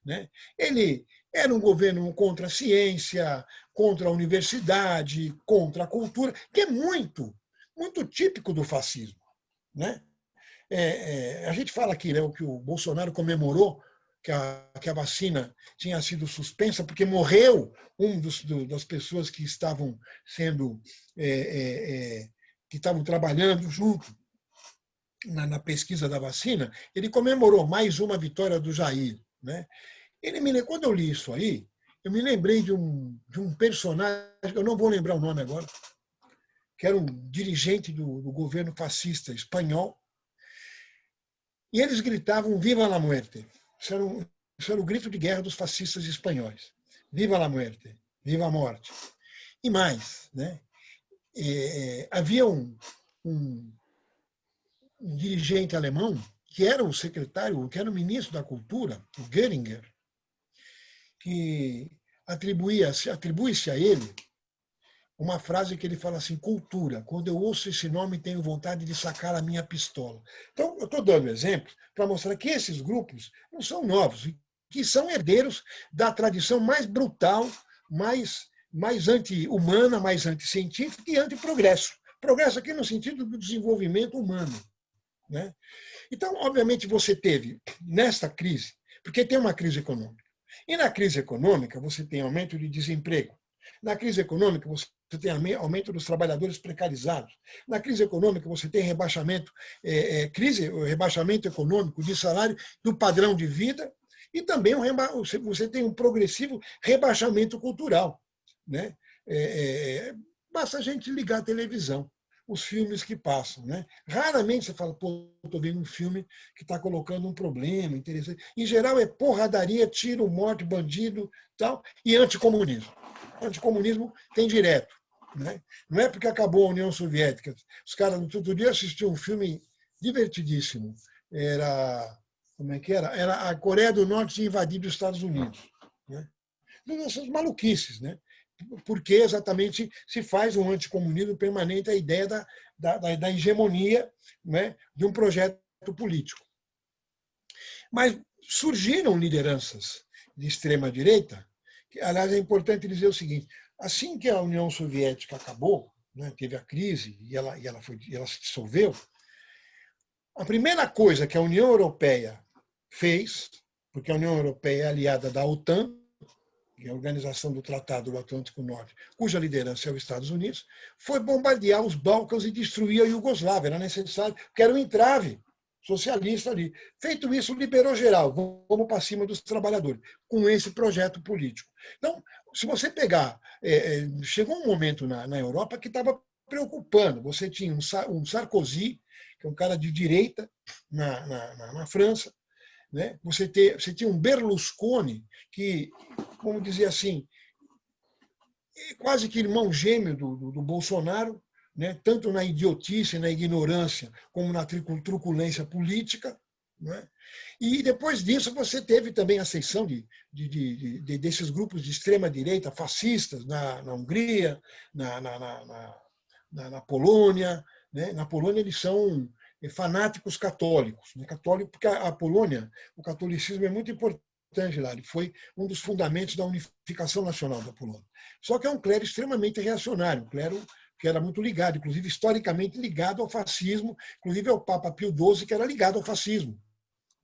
né? Ele era um governo contra a ciência, contra a universidade, contra a cultura, que é muito, muito típico do fascismo, né? A gente fala aqui, né, que o Bolsonaro comemorou que a vacina tinha sido suspensa porque morreu das pessoas que estavam sendo que estavam trabalhando junto na pesquisa da vacina. Ele comemorou mais uma vitória do Jair, né? Quando eu li isso aí, eu me lembrei de um personagem, eu não vou lembrar o nome agora, que era um dirigente do governo fascista espanhol, e eles gritavam Viva la muerte. Isso era o grito de guerra dos fascistas espanhóis. Viva la muerte, viva a morte. E mais, né? Havia um dirigente alemão que era o secretário, que era o ministro da Cultura, o Göringer, que atribui-se a ele uma frase que ele fala assim: cultura. Quando eu ouço esse nome, tenho vontade de sacar a minha pistola. Então, eu estou dando exemplos para mostrar que esses grupos não são novos, que são herdeiros da tradição mais brutal, mais anti-humana, mais anticientífica e anti-progresso. Progresso aqui no sentido do desenvolvimento humano, né? Então, obviamente, você teve nesta crise, porque tem uma crise econômica. E na crise econômica, você tem aumento de desemprego. Na crise econômica, você tem aumento dos trabalhadores precarizados. Na crise econômica, você tem rebaixamento econômico de salário do padrão de vida e também você tem um progressivo rebaixamento cultural, né? Basta a gente ligar a televisão, os filmes que passam, né? Raramente você fala, pô, estou vendo um filme que está colocando um problema interessante. Em geral é porradaria, tiro, morte, bandido, tal, e anticomunismo. Anticomunismo tem direto, né? Não é porque acabou a União Soviética. Os caras, no outro dia, assistiam um filme divertidíssimo. Como é que era? Era a Coreia do Norte tinha invadido os Estados Unidos, né? Essas maluquices, né? Porque exatamente se faz um anticomunismo permanente, a ideia da hegemonia, né, de um projeto político. Mas surgiram lideranças de extrema-direita, que, aliás, é importante dizer o seguinte: assim que a União Soviética acabou, né, teve a crise e ela se dissolveu, a primeira coisa que a União Europeia fez, porque a União Europeia é aliada da OTAN, que é a Organização do Tratado do Atlântico Norte, cuja liderança é os Estados Unidos, foi bombardear os Balcãs e destruir a Iugoslávia. Era necessário, porque era um entrave socialista ali. Feito isso, liberou geral, vamos para cima dos trabalhadores, com esse projeto político. Então, se você pegar, chegou um momento na Europa que estava preocupando. Você tinha um Sarkozy, que é um cara de direita na França, né? Você tinha um Berlusconi que, vamos dizer assim, quase que irmão gêmeo do Bolsonaro, né? Tanto na idiotice, na ignorância, como na truculência política, né? E depois disso você teve também a ascensão desses grupos de extrema-direita fascistas na Hungria, na Polônia, né? Na Polônia eles são fanáticos católicos, né? Católico, porque a Polônia, o catolicismo é muito importante lá, ele foi um dos fundamentos da unificação nacional da Polônia. Só que é um clero extremamente reacionário, um clero que era muito ligado, inclusive historicamente ligado ao fascismo, inclusive ao Papa Pio XII, que era ligado ao fascismo,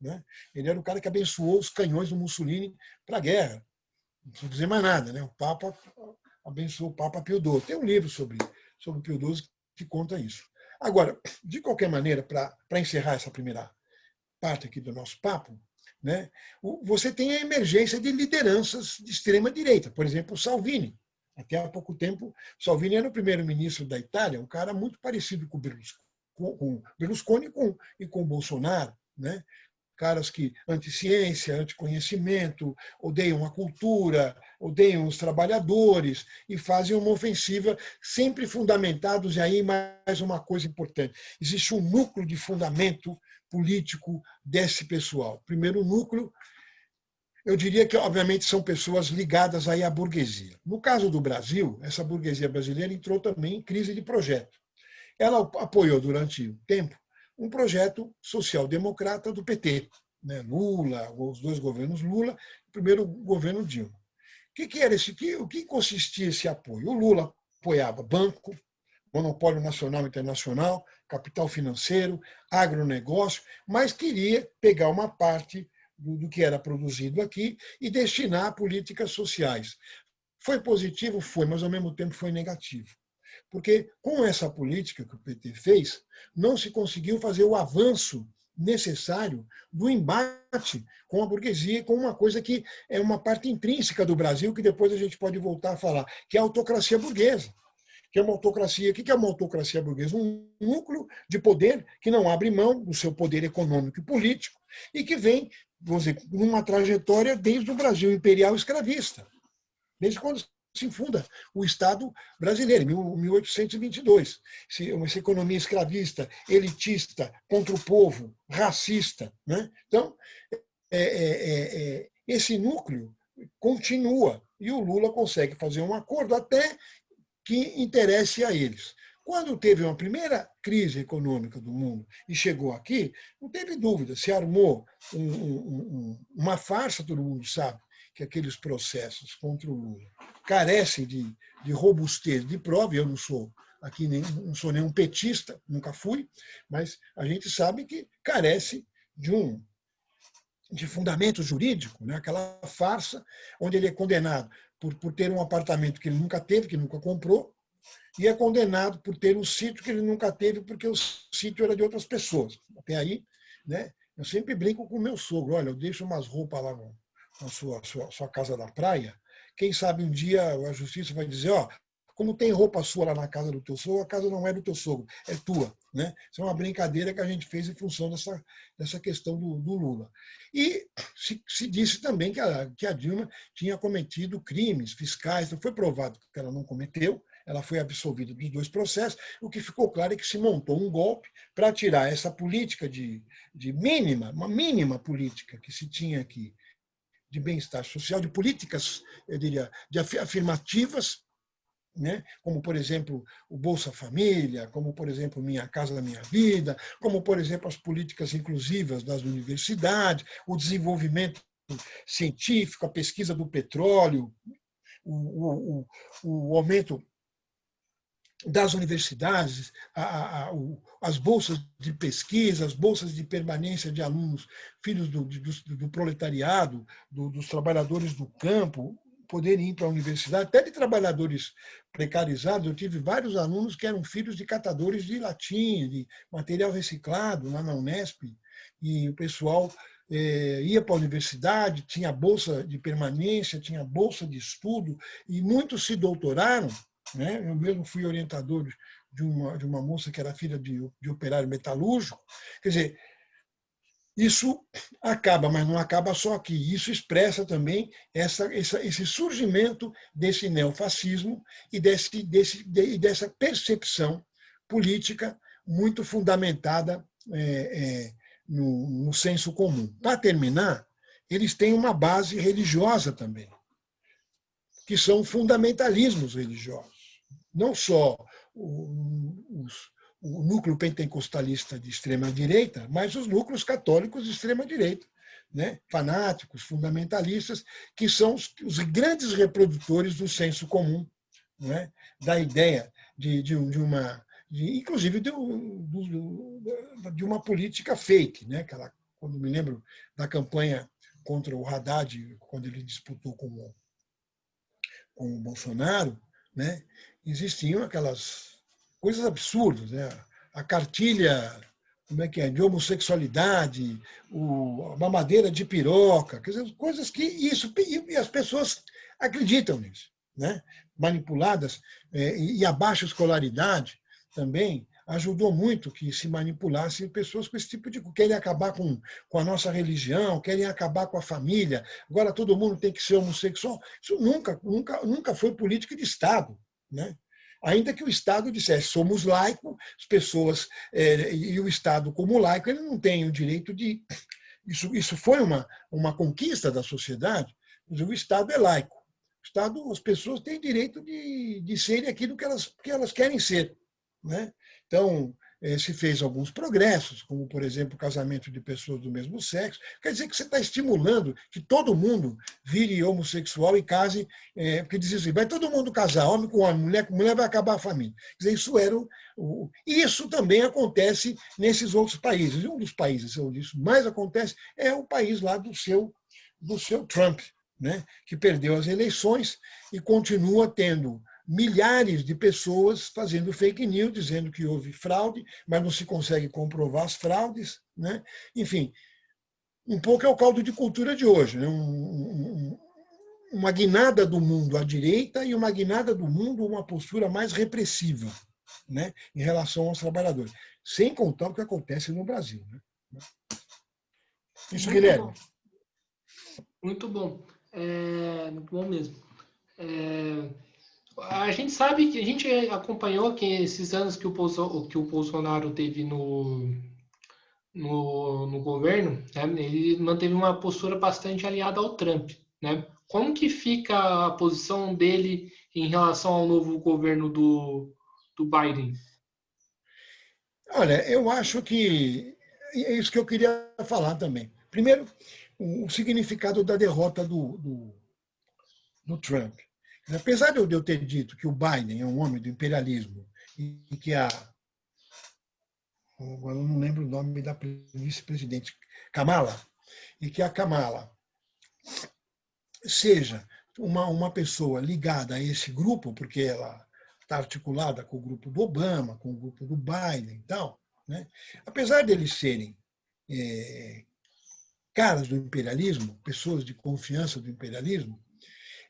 né? Ele era o cara que abençoou os canhões do Mussolini para a guerra. Não precisa dizer mais nada, né? O Papa abençoou o Papa Pio XII. Tem um livro sobre Pio XII que conta isso. Agora, de qualquer maneira, para encerrar essa primeira parte aqui do nosso papo, né, você tem a emergência de lideranças de extrema-direita. Por exemplo, o Salvini. Até há pouco tempo, Salvini era o primeiro-ministro da Itália, um cara muito parecido com o Berlusconi e com o Bolsonaro, né? Caras que anti-ciência, anti-conhecimento, odeiam a cultura, odeiam os trabalhadores e fazem uma ofensiva sempre fundamentados. E aí mais uma coisa importante: existe um núcleo de fundamento político desse pessoal? Primeiro núcleo, eu diria que, obviamente, são pessoas ligadas aí à burguesia. No caso do Brasil, essa burguesia brasileira entrou também em crise de projeto. Ela apoiou durante um tempo um projeto social-democrata do PT, né? Lula, os dois governos Lula, o primeiro governo Dilma. O que consistia esse apoio? O Lula apoiava banco, monopólio nacional e internacional, capital financeiro, agronegócio, mas queria pegar uma parte do que era produzido aqui e destinar a políticas sociais. Foi positivo? Foi, mas ao mesmo tempo foi negativo. Porque com essa política que o PT fez, não se conseguiu fazer o avanço necessário do embate com a burguesia, com uma coisa que é uma parte intrínseca do Brasil, que depois a gente pode voltar a falar, que é a autocracia burguesa. Que é uma autocracia. O que é uma autocracia burguesa? Um núcleo de poder que não abre mão do seu poder econômico e político e que vem, vamos dizer, numa trajetória desde o Brasil imperial escravista, desde quando se funda o Estado brasileiro, em 1822. Essa economia escravista, elitista, contra o povo, racista. Né? Então, esse núcleo continua e o Lula consegue fazer um acordo até que interesse a eles. Quando teve uma primeira crise econômica do mundo e chegou aqui, não teve dúvida, se armou uma farsa, todo mundo sabe que aqueles processos contra o Lula carecem de robustez de prova, e eu não sou aqui não sou nenhum petista, nunca fui, mas a gente sabe que carece de fundamento jurídico, né? Aquela farsa onde ele é condenado por ter um apartamento que ele nunca teve, que nunca comprou, e é condenado por ter um sítio que ele nunca teve, porque o sítio era de outras pessoas. Até aí, né? Eu sempre brinco com o meu sogro, olha, eu deixo umas roupas lá na sua casa da praia, quem sabe um dia a justiça vai dizer, ó, como tem roupa sua lá na casa do teu sogro, a casa não é do teu sogro, é tua. Né? Isso é uma brincadeira que a gente fez em função dessa questão do Lula. E se disse também que a Dilma tinha cometido crimes fiscais, não foi provado que ela não cometeu, ela foi absolvida dos dois processos, o que ficou claro é que se montou um golpe para tirar essa política uma mínima política que se tinha aqui de bem-estar social, de políticas, eu diria, de afirmativas, né? Como, por exemplo, o Bolsa Família, como, por exemplo, Minha Casa Minha Vida, como, por exemplo, as políticas inclusivas das universidades, o desenvolvimento científico, a pesquisa do petróleo, o aumento das universidades, as bolsas de pesquisa, as bolsas de permanência de alunos, filhos do proletariado, dos trabalhadores do campo, poderem ir para a universidade, até de trabalhadores precarizados. Eu tive vários alunos que eram filhos de catadores de latinha, de material reciclado, lá na Unesp, e o pessoal ia para a universidade, tinha bolsa de permanência, tinha bolsa de estudo, e muitos se doutoraram. Né? Eu mesmo fui orientador de uma moça que era filha de operário metalúrgico. Quer dizer, isso acaba, mas não acaba só aqui. Isso expressa também esse surgimento desse neofascismo e dessa percepção política muito fundamentada no senso comum. Para terminar, eles têm uma base religiosa também, que são fundamentalismos religiosos. Não só o núcleo pentecostalista de extrema-direita, mas os núcleos católicos de extrema-direita, né? Fanáticos, fundamentalistas, que são os grandes reprodutores do senso comum, né? Da ideia inclusive de uma política fake. Né? Quando me lembro da campanha contra o Haddad, quando ele disputou com o Bolsonaro, né? Existiam aquelas coisas absurdas, né? A cartilha, como é que é, de homossexualidade, a mamadeira de piroca, quer dizer, coisas que e as pessoas acreditam nisso, né? Manipuladas, e a baixa escolaridade também ajudou muito que se manipulassem pessoas com esse tipo de... Querem acabar com a nossa religião, querem acabar com a família, agora todo mundo tem que ser homossexual. Isso nunca foi política de Estado. Né? Ainda que o Estado dissesse, somos laicos, as pessoas, e o Estado como laico, ele não tem o direito de... Isso foi uma conquista da sociedade, mas o Estado é laico. O Estado, as pessoas têm direito de serem aquilo que elas querem ser, né? Então, se fez alguns progressos, como, por exemplo, o casamento de pessoas do mesmo sexo. Quer dizer que você está estimulando que todo mundo vire homossexual e case, porque dizia assim, vai todo mundo casar, homem com homem, mulher com mulher, vai acabar a família. Quer dizer, isso era isso também acontece nesses outros países. E um dos países onde isso mais acontece é o país lá do seu Trump, né, que perdeu as eleições e continua tendo milhares de pessoas fazendo fake news, dizendo que houve fraude, mas não se consegue comprovar as fraudes, né? Enfim, um pouco é o caldo de cultura de hoje, né? Uma guinada do mundo à direita e uma guinada do mundo uma postura mais repressiva, né, em relação aos trabalhadores, sem contar o que acontece no Brasil, né? Isso, Muito Guilherme. bom. Muito bom. Muito bom mesmo. A gente sabe que a gente acompanhou que esses anos que o Bolsonaro teve no governo, né, ele manteve uma postura bastante aliada ao Trump, né? Como que fica a posição dele em relação ao novo governo do Biden? Olha, eu acho que é isso que eu queria falar também. Primeiro, o significado da derrota do Trump. Apesar de eu ter dito que o Biden é um homem do imperialismo e que agora eu não lembro o nome da vice-presidente, Kamala, e que a Kamala seja uma pessoa ligada a esse grupo, porque ela está articulada com o grupo do Obama, com o grupo do Biden e tal, né? Apesar deles serem caras do imperialismo, pessoas de confiança do imperialismo,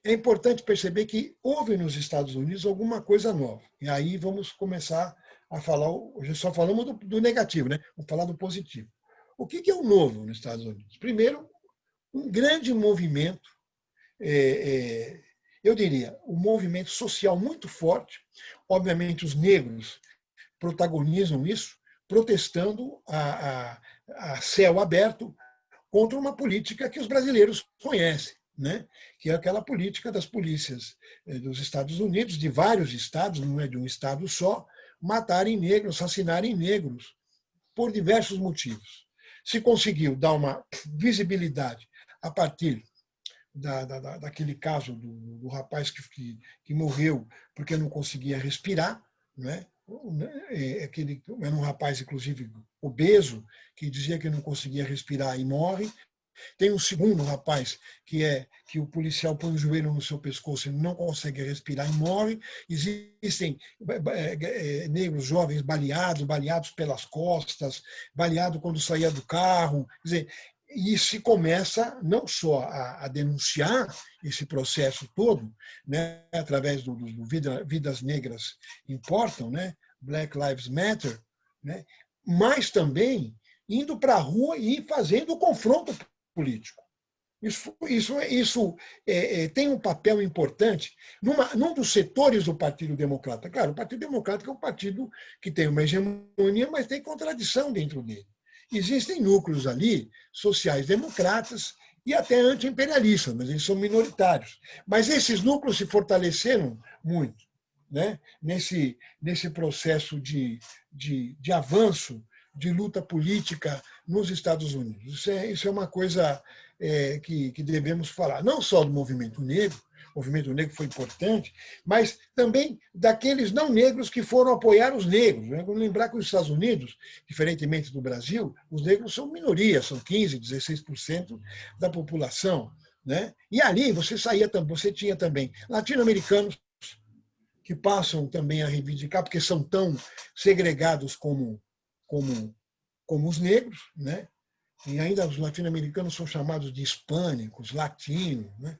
é importante perceber que houve nos Estados Unidos alguma coisa nova. E aí vamos começar a falar, hoje só falamos do negativo, né? Vamos falar do positivo. O que é o novo nos Estados Unidos? Primeiro, um grande movimento, eu diria, um movimento social muito forte. Obviamente, os negros protagonizam isso, protestando a céu aberto contra uma política que os brasileiros conhecem, né? Que é aquela política das polícias dos Estados Unidos, de vários estados, não é de um estado só, matarem negros, assassinarem negros, por diversos motivos. Se conseguiu dar uma visibilidade a partir daquele caso do rapaz que morreu porque não conseguia respirar, né? Era um rapaz, inclusive, obeso, que dizia que não conseguia respirar e morre. Tem um segundo rapaz que o policial põe o joelho no seu pescoço e não consegue respirar e morre. Existem negros jovens baleados pelas costas, baleados quando saía do carro. Quer dizer, e se começa não só a denunciar esse processo todo, né, através do Vidas Negras Importam, né, Black Lives Matter, né, mas também indo para a rua e fazendo o confronto político. Isso tem um papel importante num dos setores do Partido Democrata. Claro, o Partido Democrata é um partido que tem uma hegemonia, mas tem contradição dentro dele. Existem núcleos ali, sociais-democratas e até anti-imperialistas, mas eles são minoritários. Mas esses núcleos se fortaleceram muito, né, nesse processo de avanço, de luta política nos Estados Unidos. Isso é uma coisa que devemos falar, não só do movimento negro. O movimento negro foi importante, mas também daqueles não negros que foram apoiar os negros. Vamos lembrar que os Estados Unidos, diferentemente do Brasil, os negros são minoria, são 15%, 16% da população, né? E ali você tinha também latino-americanos que passam também a reivindicar, porque são tão segregados como os negros, né? E ainda os latino-americanos são chamados de hispânicos, latinos, né?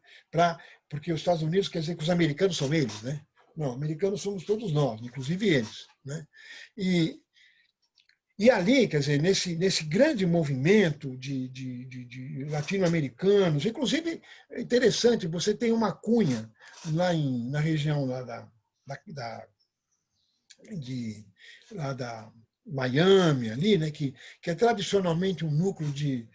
Porque os Estados Unidos quer dizer que os americanos são eles, né? Não, americanos somos todos nós, inclusive eles, né? E ali, quer dizer, nesse grande movimento de latino-americanos, inclusive é interessante, você tem uma cunha lá na região lá da lá da Miami, ali, né, que é tradicionalmente um núcleo de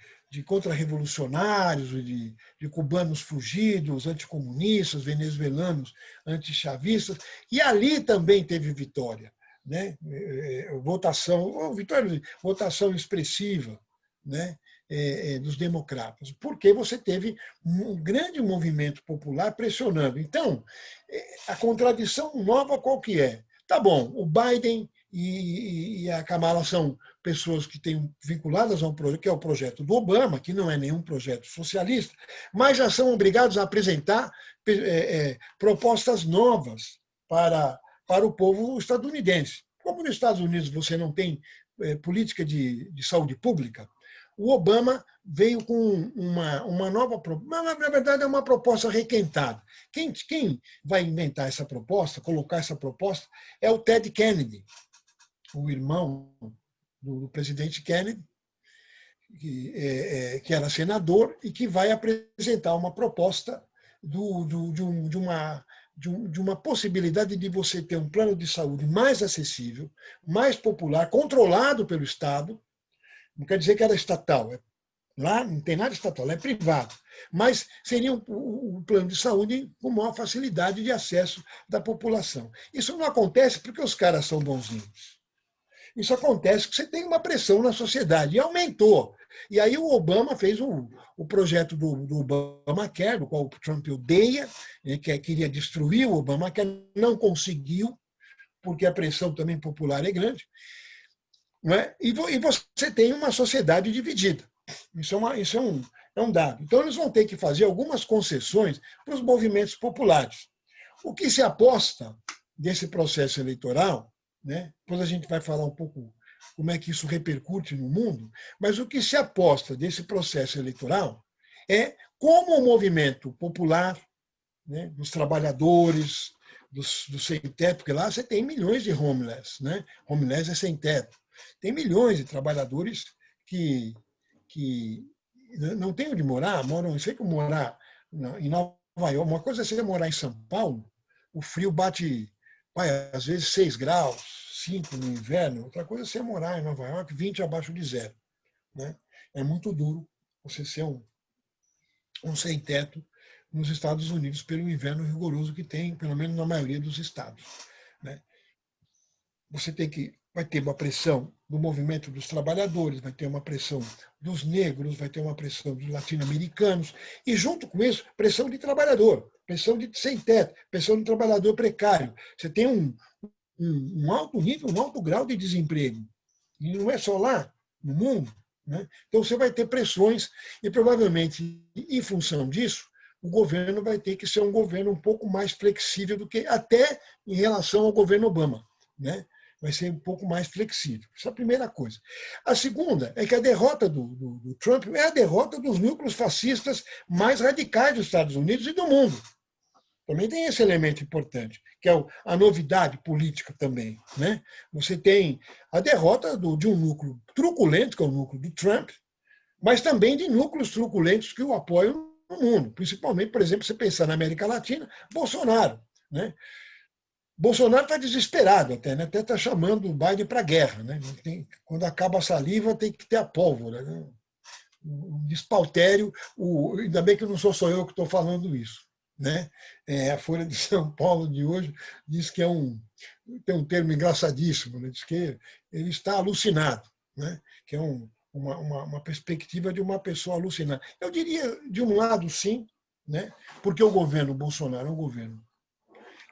contra-revolucionários, de cubanos fugidos, anticomunistas, venezuelanos, antichavistas, e ali também teve vitória, né? Votação expressiva, né? Dos democratas, porque você teve um grande movimento popular pressionando. Então, a contradição nova qual que é? Tá bom, o Biden e a Kamala são pessoas que têm vinculadas a um projeto, que é o projeto do Obama, que não é nenhum projeto socialista, mas já são obrigados a apresentar propostas novas para o povo estadunidense. Como nos Estados Unidos você não tem política de saúde pública, o Obama veio com uma nova proposta, na verdade é uma proposta requentada. Quem vai inventar essa proposta, colocar essa proposta, é o Ted Kennedy, o irmão do presidente Kennedy, que era senador e que vai apresentar uma proposta de uma possibilidade de você ter um plano de saúde mais acessível, mais popular, controlado pelo Estado. Não quer dizer que era estatal. Lá não tem nada estatal, é privado. Mas seria um plano de saúde com maior facilidade de acesso da população. Isso não acontece porque os caras são bonzinhos. Isso acontece porque você tem uma pressão na sociedade e aumentou. E aí o Obama fez o projeto do Obamacare, do qual o Trump odeia, que queria destruir o Obamacare, não conseguiu, porque a pressão também popular é grande. Não é? E você tem uma sociedade dividida. Isso é um dado. Então, eles vão ter que fazer algumas concessões para os movimentos populares. O que se aposta desse processo eleitoral, né? Depois a gente vai falar um pouco como é que isso repercute no mundo, mas o que se aposta desse processo eleitoral é como o movimento popular, né, dos trabalhadores, dos sem-teto, porque lá você tem milhões de homeless, né? Homeless é sem-teto. Tem milhões de trabalhadores que não têm onde morar, não sei como morar em Nova York. Uma coisa é você morar em São Paulo, o frio bate, às vezes 6 graus, 5 no inverno. Outra coisa é você morar em Nova York, 20 abaixo de zero. Né? É muito duro você ser um sem-teto nos Estados Unidos pelo inverno rigoroso que tem, pelo menos na maioria dos estados. Né? Você vai ter uma pressão do movimento dos trabalhadores, vai ter uma pressão dos negros, vai ter uma pressão dos latino-americanos, e junto com isso, pressão de trabalhador, pressão de sem-teto, pressão de trabalhador precário. Você tem um alto nível, um alto grau de desemprego. E não é só lá, no mundo. Né? Então você vai ter pressões, e provavelmente, em função disso, o governo vai ter que ser um governo um pouco mais flexível do que até em relação ao governo Obama. Né? Vai ser um pouco mais flexível. Essa é a primeira coisa. A segunda é que a derrota do Trump é a derrota dos núcleos fascistas mais radicais dos Estados Unidos e do mundo. Também tem esse elemento importante, que é a novidade política também. Né? Você tem a derrota de um núcleo truculento, que é o núcleo do Trump, mas também de núcleos truculentos que o apoiam no mundo. Principalmente, por exemplo, você pensar na América Latina, Bolsonaro. Né? Bolsonaro está desesperado até, né? Até está chamando o Biden para a guerra. Né? Quando acaba a saliva, tem que ter a pólvora. Né? O despautério, ainda bem que não sou só eu que estou falando isso. Né? A Folha de São Paulo de hoje diz que tem um termo engraçadíssimo, né? Diz que ele está alucinado, né? Que é uma perspectiva de uma pessoa alucinada. Eu diria, de um lado, sim, né? Porque o governo Bolsonaro é um governo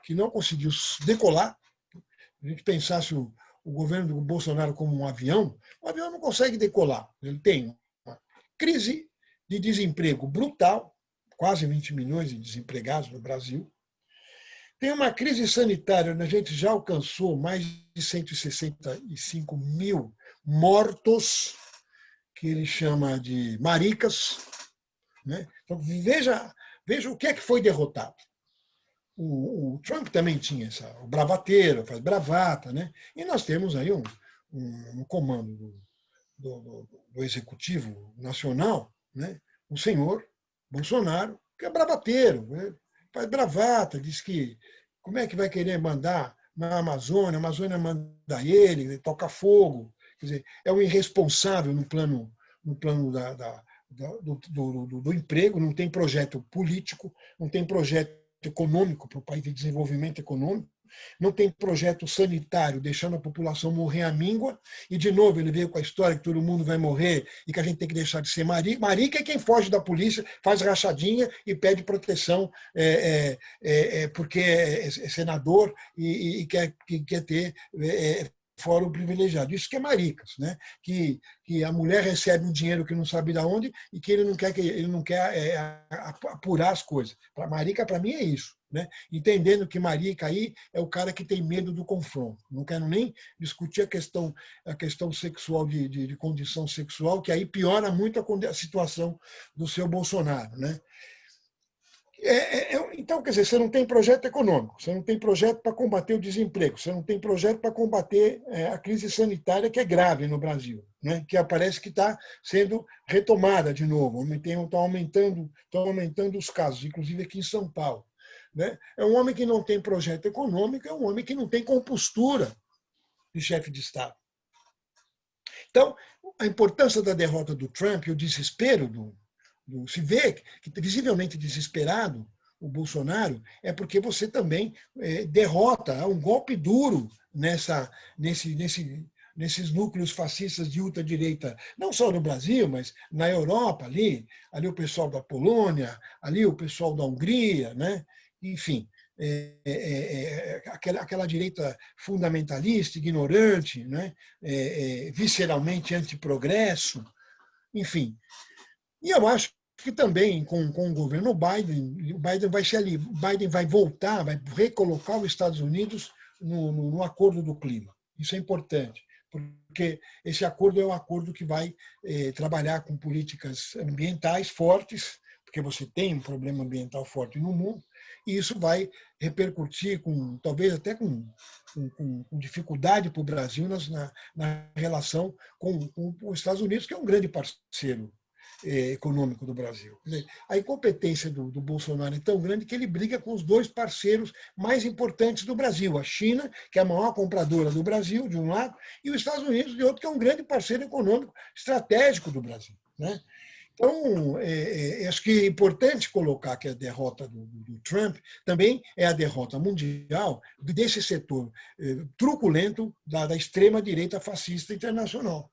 que não conseguiu decolar. Se a gente pensasse o governo do Bolsonaro como um avião, o avião não consegue decolar. Ele tem uma crise de desemprego brutal, quase 20 milhões de desempregados no Brasil. Tem uma crise sanitária, a gente já alcançou mais de 165 mil mortos, que ele chama de maricas. Né? Então, veja o que é que foi derrotado. O Trump também tinha o bravateiro, faz bravata, né? E nós temos aí um comando do Executivo Nacional, né? O senhor Bolsonaro, que é bravateiro, né? Faz bravata, diz que como é que vai querer mandar na Amazônia, a Amazônia manda ele toca fogo. Quer dizer, é um irresponsável no plano do emprego, não tem projeto político, não tem projeto econômico para o país, de desenvolvimento econômico, não tem projeto sanitário, deixando a população morrer à míngua, e, de novo, ele veio com a história que todo mundo vai morrer e que a gente tem que deixar de ser marica. Marica é quem foge da polícia, faz rachadinha e pede proteção porque é senador e quer ter fórum privilegiado. Isso que é maricas, né? Que a mulher recebe um dinheiro que não sabe de onde e que ele não quer apurar as coisas. Marica, para mim, é isso. Né? Entendendo que marica aí é o cara que tem medo do confronto. Não quero nem discutir a questão sexual, de condição sexual, que aí piora muito a situação do seu Bolsonaro. Né? Então, quer dizer, você não tem projeto econômico, você não tem projeto para combater o desemprego, você não tem projeto para combater a crise sanitária, que é grave no Brasil, né? Que parece que está sendo retomada de novo, estão aumentando os casos, inclusive aqui em São Paulo. Né? É um homem que não tem projeto econômico, é um homem que não tem compostura de chefe de Estado. Então, a importância da derrota do Trump e o desespero se vê que visivelmente desesperado o Bolsonaro, é porque você também derrota um golpe duro nesses núcleos fascistas de ultradireita, não só no Brasil, mas na Europa, ali o pessoal da Polônia, ali o pessoal da Hungria, né? Enfim, aquela direita fundamentalista, ignorante, né? Visceralmente antiprogresso, enfim. E eu acho que também com o governo Biden, o Biden vai voltar, vai recolocar os Estados Unidos no acordo do clima. Isso é importante, porque esse acordo é um acordo que vai trabalhar com políticas ambientais fortes, porque você tem um problema ambiental forte no mundo, e isso vai repercutir, talvez até com dificuldade para o Brasil na relação com os Estados Unidos, que é um grande parceiro econômico do Brasil. Quer dizer, a incompetência do Bolsonaro é tão grande que ele briga com os dois parceiros mais importantes do Brasil, a China, que é a maior compradora do Brasil, de um lado, e os Estados Unidos, de outro, que é um grande parceiro econômico estratégico do Brasil. Né? Então, acho que é importante colocar que a derrota do Trump também é a derrota mundial desse setor truculento da extrema-direita fascista internacional.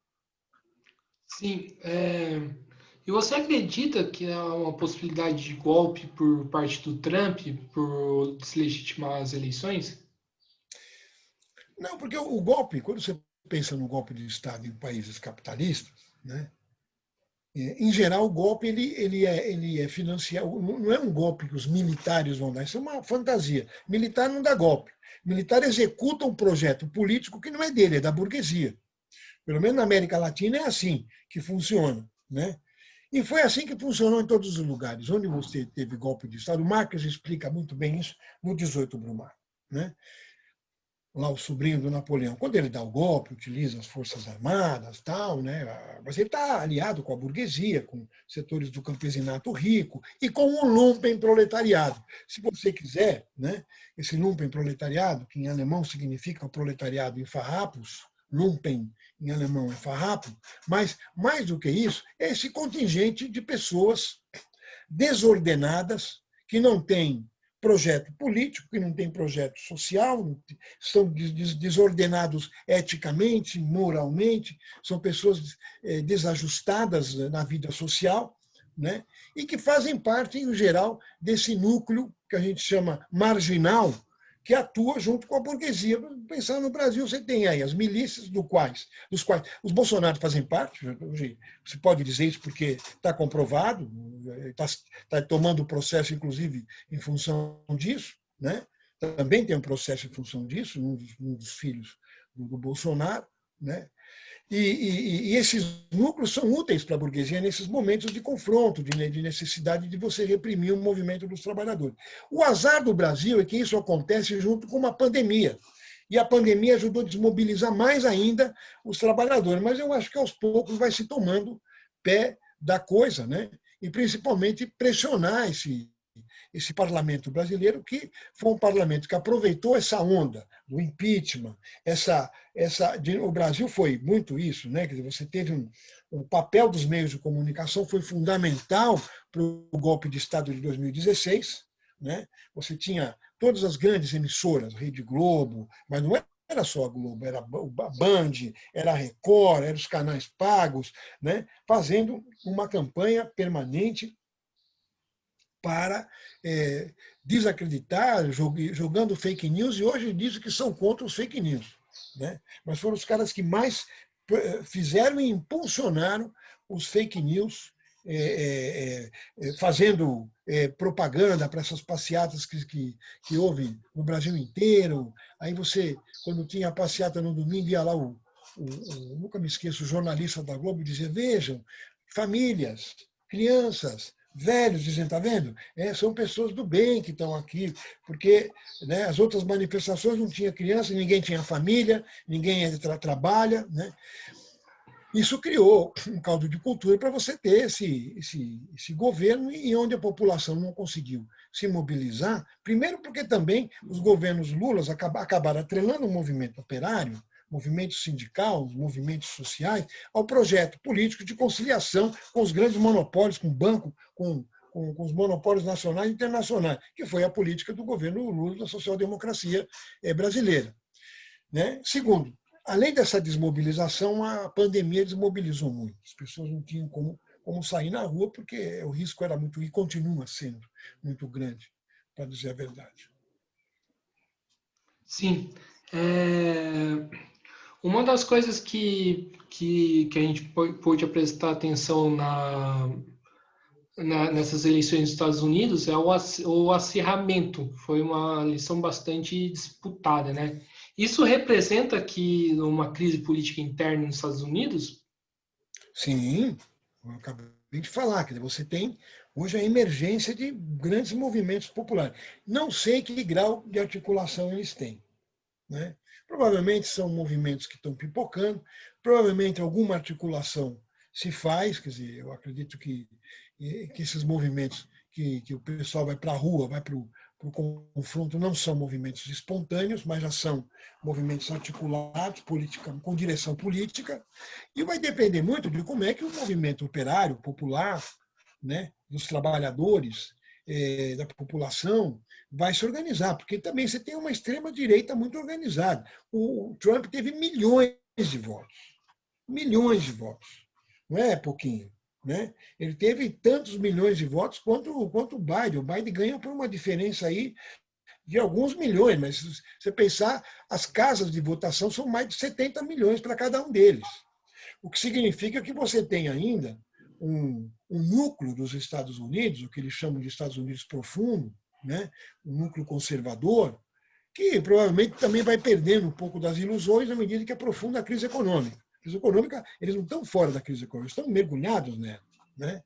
Sim. E você acredita que há uma possibilidade de golpe por parte do Trump por deslegitimar as eleições? Não, porque o golpe, quando você pensa no golpe de Estado em países capitalistas, né, em geral, o golpe ele é financiado. Não é um golpe que os militares vão dar, isso é uma fantasia. Militar não dá golpe. Militar executa um projeto político que não é dele, é da burguesia. Pelo menos na América Latina é assim que funciona. Né? E foi assim que funcionou em todos os lugares. Onde você teve golpe de Estado, o Marx explica muito bem isso no 18 Brumário. Né? Lá o sobrinho do Napoleão, quando ele dá o golpe, utiliza as forças armadas, tal, né? Mas ele está aliado com a burguesia, com setores do campesinato rico e com o lumpen proletariado. Se você quiser, né? Esse lumpen proletariado, que em alemão significa proletariado em farrapos, lumpen em alemão é farrapo, mas mais do que isso, é esse contingente de pessoas desordenadas que não têm projeto político, que não tem projeto social, são desordenados eticamente, moralmente, são pessoas desajustadas na vida social, né? E que fazem parte, em geral, desse núcleo que a gente chama marginal, que atua junto com a burguesia. Pensando no Brasil, você tem aí as milícias dos quais os Bolsonaro fazem parte, você pode dizer isso porque está comprovado, está tomando processo, inclusive, em função disso, né? Também tem um processo em função disso, um dos filhos do Bolsonaro, né? E esses núcleos são úteis para a burguesia nesses momentos de confronto, de necessidade de você reprimir o movimento dos trabalhadores. O azar do Brasil é que isso acontece junto com uma pandemia. E a pandemia ajudou a desmobilizar mais ainda os trabalhadores. Mas eu acho que aos poucos vai se tomando pé da coisa, né? E principalmente pressionar esse parlamento brasileiro, que foi um parlamento que aproveitou essa onda do impeachment. O Brasil foi muito isso, né? Quer dizer, você teve o papel dos meios de comunicação foi fundamental para o golpe de Estado de 2016. Né? Você tinha todas as grandes emissoras, Rede Globo, mas não era só a Globo, era a Band, era a Record, eram os canais pagos, né? Fazendo uma campanha permanente para desacreditar, jogando fake news, e hoje dizem que são contra os fake news. Né? Mas foram os caras que mais fizeram e impulsionaram os fake news, fazendo propaganda para essas passeatas que houve no Brasil inteiro. Aí você, quando tinha a passeata no domingo, ia lá nunca me esqueço, o jornalista da Globo dizia: vejam, famílias, crianças, velhos, dizendo, está vendo? São pessoas do bem que estão aqui, porque, né, as outras manifestações não tinha criança, ninguém tinha família, ninguém trabalha. Né? Isso criou um caldo de cultura para você ter esse governo, e onde a população não conseguiu se mobilizar, primeiro porque também os governos Lula acabaram atrelando o movimento operário, movimento sindical, os movimentos sociais, ao projeto político de conciliação com os grandes monopólios, com o banco, com os monopólios nacionais e internacionais, que foi a política do governo Lula da social-democracia brasileira. Né? Segundo, além dessa desmobilização, a pandemia desmobilizou muito. As pessoas não tinham como sair na rua, porque o risco era muito, e continua sendo muito grande, para dizer a verdade. Sim. Uma das coisas que a gente pôde prestar atenção nessas eleições dos Estados Unidos é o acirramento. Foi uma eleição bastante disputada, né? Isso representa aqui uma crise política interna nos Estados Unidos? Sim, eu acabei de falar, que você tem hoje a emergência de grandes movimentos populares. Não sei que grau de articulação eles têm. Né? Provavelmente são movimentos que estão pipocando, provavelmente alguma articulação se faz, quer dizer, eu acredito que esses movimentos que o pessoal vai para a rua, vai para o confronto, não são movimentos espontâneos, mas já são movimentos articulados, com direção política, e vai depender muito de como é que o movimento operário, popular, né, dos trabalhadores, da população, vai se organizar, porque também você tem uma extrema-direita muito organizada. O Trump teve milhões de votos. Milhões de votos. Não é pouquinho. Né? Ele teve tantos milhões de votos quanto o Biden. O Biden ganha por uma diferença aí de alguns milhões, mas se você pensar, as casas de votação são mais de 70 milhões para cada um deles. O que significa que você tem ainda um núcleo dos Estados Unidos, o que eles chamam de Estados Unidos profundo, né? Um núcleo conservador, que provavelmente também vai perdendo um pouco das ilusões na medida que aprofunda a crise econômica. A crise econômica, eles não estão fora da crise econômica, estão mergulhados nela. Né?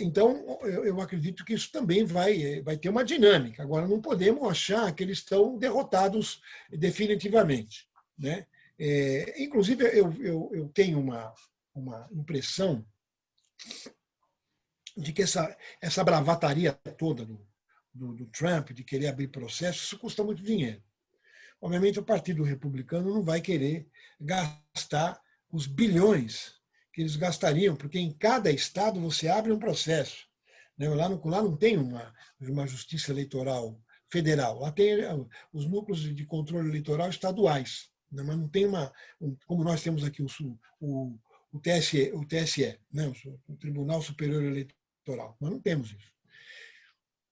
Então, eu acredito que isso também vai ter uma dinâmica. Agora, não podemos achar que eles estão derrotados definitivamente. Né? Inclusive, eu tenho uma impressão de que essa bravataria toda do Trump, de querer abrir processo, isso custa muito dinheiro. Obviamente, o Partido Republicano não vai querer gastar os bilhões que eles gastariam, porque em cada estado você abre um processo. Lá não tem uma justiça eleitoral federal, lá tem os núcleos de controle eleitoral estaduais, mas não tem como nós temos aqui o TSE, né? O Tribunal Superior Eleitoral. Nós não temos isso.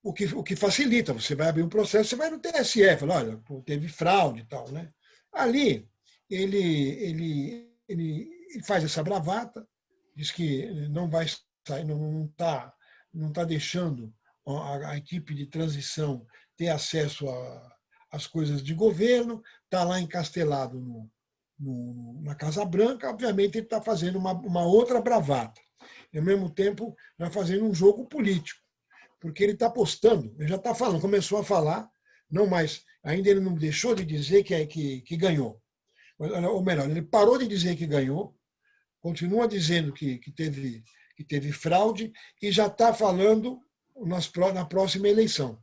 O que facilita, você vai abrir um processo, você vai no TSE, fala, olha, teve fraude e tal. Né? Ali, ele faz essa bravata, diz que não vai sair, não está deixando a equipe de transição ter acesso às coisas de governo, está lá encastelado na Casa Branca, obviamente ele está fazendo uma outra bravata. E, ao mesmo tempo, vai fazendo um jogo político, porque ele está apostando, ele já está falando, começou a falar, não mais, ainda ele não deixou de dizer que ganhou. Ou melhor, ele parou de dizer que ganhou, continua dizendo que teve fraude e já está falando na próxima eleição,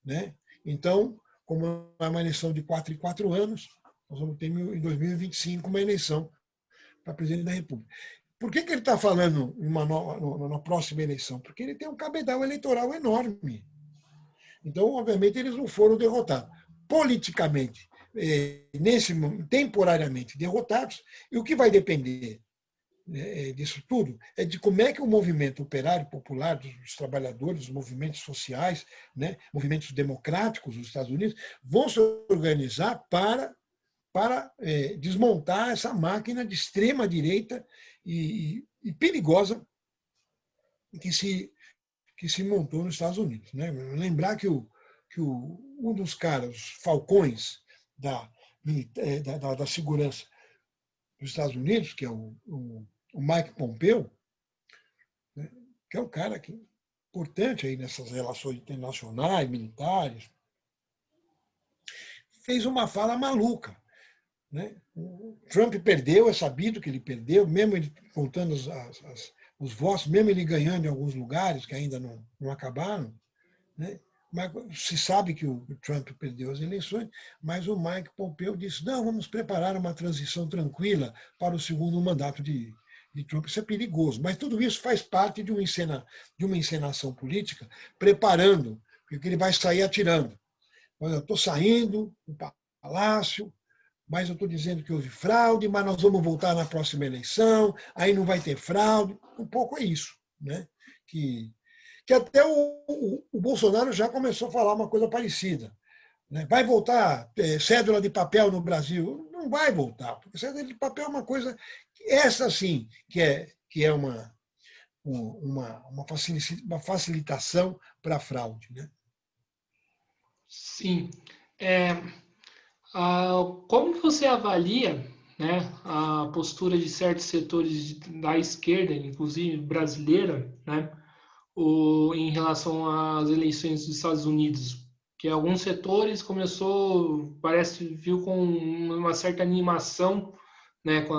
né? Então, como é uma eleição de 4 em 4 anos, nós vamos ter em 2025 uma eleição para presidente da República. Por que ele está falando na próxima eleição? Porque ele tem um cabedal eleitoral enorme. Então, obviamente, eles não foram derrotados. Politicamente, temporariamente derrotados, e o que vai depender disso tudo é de como é que o movimento operário popular dos trabalhadores, os movimentos sociais, né, movimentos democráticos dos Estados Unidos, vão se organizar para desmontar essa máquina de extrema direita e perigosa que se montou nos Estados Unidos, né? Lembrar que um dos caras, os falcões da segurança dos Estados Unidos, que é o Mike Pompeo, né, que é um cara importante aí nessas relações internacionais, militares, fez uma fala maluca, né? O Trump perdeu, é sabido que ele perdeu, mesmo ele contando os votos, mesmo ele ganhando em alguns lugares que ainda não acabaram, né? Mas se sabe que o Trump perdeu as eleições, mas o Mike Pompeo disse: não, vamos preparar uma transição tranquila para o segundo mandato de Trump. Isso é perigoso, mas tudo isso faz parte de uma encenação política, preparando, porque ele vai sair atirando. Eu estou saindo do palácio, mas eu estou dizendo que houve fraude, mas nós vamos voltar na próxima eleição, aí não vai ter fraude. Um pouco é isso, né? Que até o Bolsonaro já começou a falar uma coisa parecida, né? Vai voltar cédula de papel no Brasil? Não vai voltar, porque cédula de papel é uma coisa, essa sim, que é uma facilitação para a fraude, né? Sim. Como você avalia, né, a postura de certos setores da esquerda, inclusive brasileira, né, em relação às eleições dos Estados Unidos? Que alguns setores viu com uma certa animação, né, com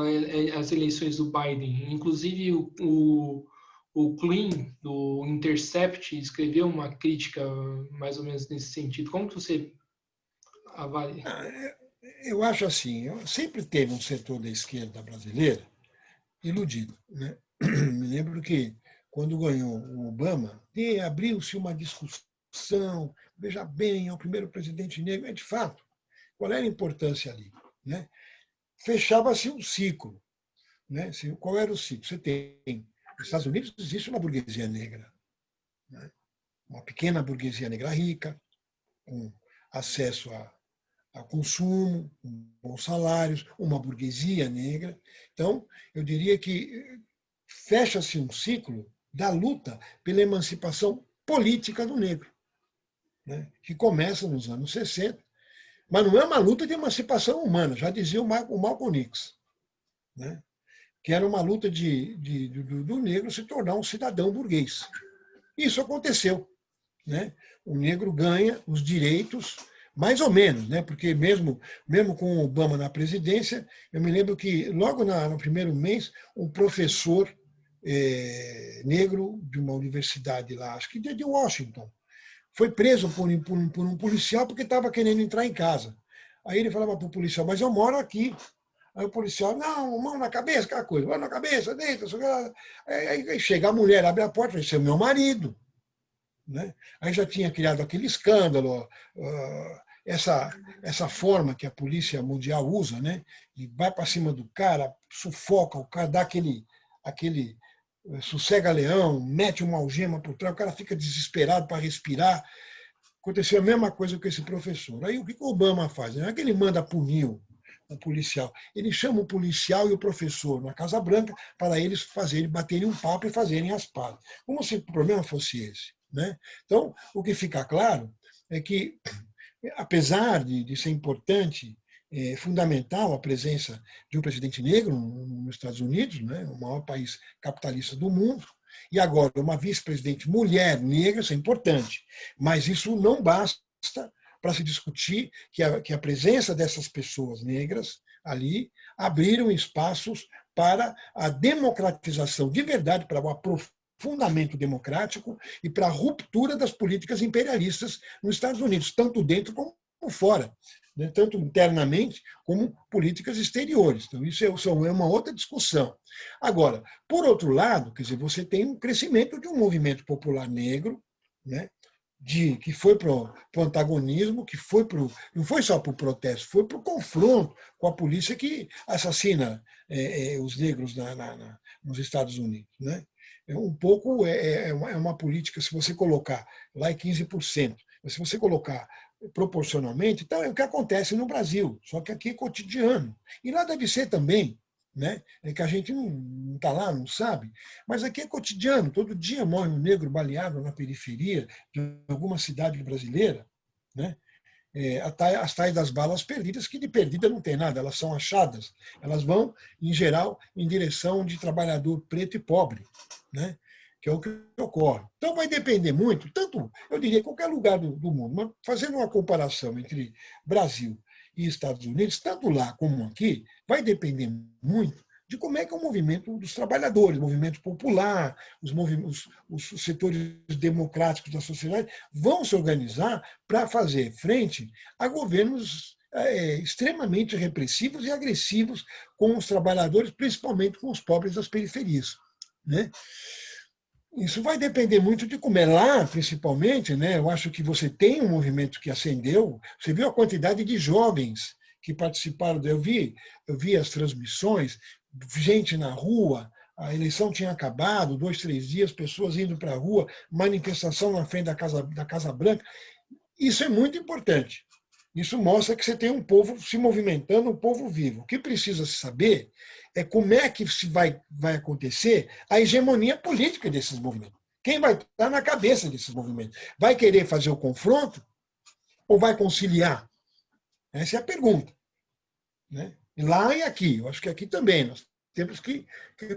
as eleições do Biden. Inclusive o Klein, do Intercept, escreveu uma crítica mais ou menos nesse sentido. Como que você avalia? Eu acho assim, sempre teve um setor da esquerda brasileira iludido, né? Me lembro que quando ganhou o Obama, abriu-se uma discussão, veja bem, é o primeiro presidente negro, de fato, qual era a importância ali, né? Fechava-se um ciclo, né? Qual era o ciclo? Você tem, nos Estados Unidos existe uma burguesia negra, né? Uma pequena burguesia negra rica, com acesso a consumo, bons salários, uma burguesia negra. Então, eu diria que fecha-se um ciclo da luta pela emancipação política do negro, né? Que começa nos anos 60, mas não é uma luta de emancipação humana, já dizia o Malcolm X, né? Que era uma luta do negro se tornar um cidadão burguês. Isso aconteceu, né? O negro ganha os direitos, mais ou menos, né? Porque mesmo com o Obama na presidência, eu me lembro que logo no primeiro mês, um professor negro de uma universidade lá, acho que de Washington, foi preso por um policial porque estava querendo entrar em casa. Aí ele falava para o policial: mas eu moro aqui. Aí o policial: não, mão na cabeça, aquela coisa, mão na cabeça, deita. Aí chega a mulher, abre a porta e fala: esse é meu marido. Né? Aí já tinha criado aquele escândalo, essa forma que a polícia mundial usa, né? E vai para cima do cara, sufoca o cara, dá aquele sossega-leão, mete uma algema por trás, o cara fica desesperado para respirar. Aconteceu a mesma coisa com esse professor. Aí o que o Obama faz? Não é que ele manda punir o policial, ele chama o policial e o professor na Casa Branca para eles baterem um papo e fazerem as pazes. Como se o problema fosse esse, né? Então, o que fica claro é que, apesar de ser importante, fundamental a presença de um presidente negro nos Estados Unidos, né, o maior país capitalista do mundo, e agora uma vice-presidente mulher negra, isso é importante, mas isso não basta para se discutir que a presença dessas pessoas negras ali abriram espaços para a democratização de verdade, para o aprofundamento democrático e para a ruptura das políticas imperialistas nos Estados Unidos, tanto dentro como fora, né? Tanto internamente como políticas exteriores. Então, isso é uma outra discussão. Agora, por outro lado, quer dizer, você tem um crescimento de um movimento popular negro, né? Que foi para o antagonismo, que foi não foi só para o protesto, foi para o confronto com a polícia que assassina os negros nos Estados Unidos. Né? É uma política, se você colocar lá é 15%, mas se você colocar proporcionalmente, então é o que acontece no Brasil, só que aqui é cotidiano. E lá deve ser também, né? É que a gente não está lá, não sabe, mas aqui é cotidiano. Todo dia morre um negro baleado na periferia de alguma cidade brasileira, né? As tais das balas perdidas, que de perdida não tem nada, elas são achadas. Elas vão, em geral, em direção de trabalhador preto e pobre, né? Que é o que ocorre. Então vai depender muito, tanto, eu diria, qualquer lugar do mundo, mas fazendo uma comparação entre Brasil e Estados Unidos, tanto lá como aqui, vai depender muito de como é que é o movimento dos trabalhadores, o movimento popular, os setores democráticos da sociedade vão se organizar para fazer frente a governos extremamente repressivos e agressivos com os trabalhadores, principalmente com os pobres das periferias. Né? Isso vai depender muito de como é lá, principalmente, né? Eu acho que você tem um movimento que ascendeu. Você viu a quantidade de jovens que participaram. Eu vi as transmissões, gente na rua. A eleição tinha acabado, 2, 3 dias, pessoas indo para a rua, manifestação na frente da Casa Branca. Isso é muito importante. Isso mostra que você tem um povo se movimentando, um povo vivo. O que precisa se saber é como é que vai acontecer a hegemonia política desses movimentos. Quem vai estar na cabeça desses movimentos? Vai querer fazer o confronto ou vai conciliar? Essa é a pergunta. Né? Lá e aqui. Eu acho que aqui também nós temos que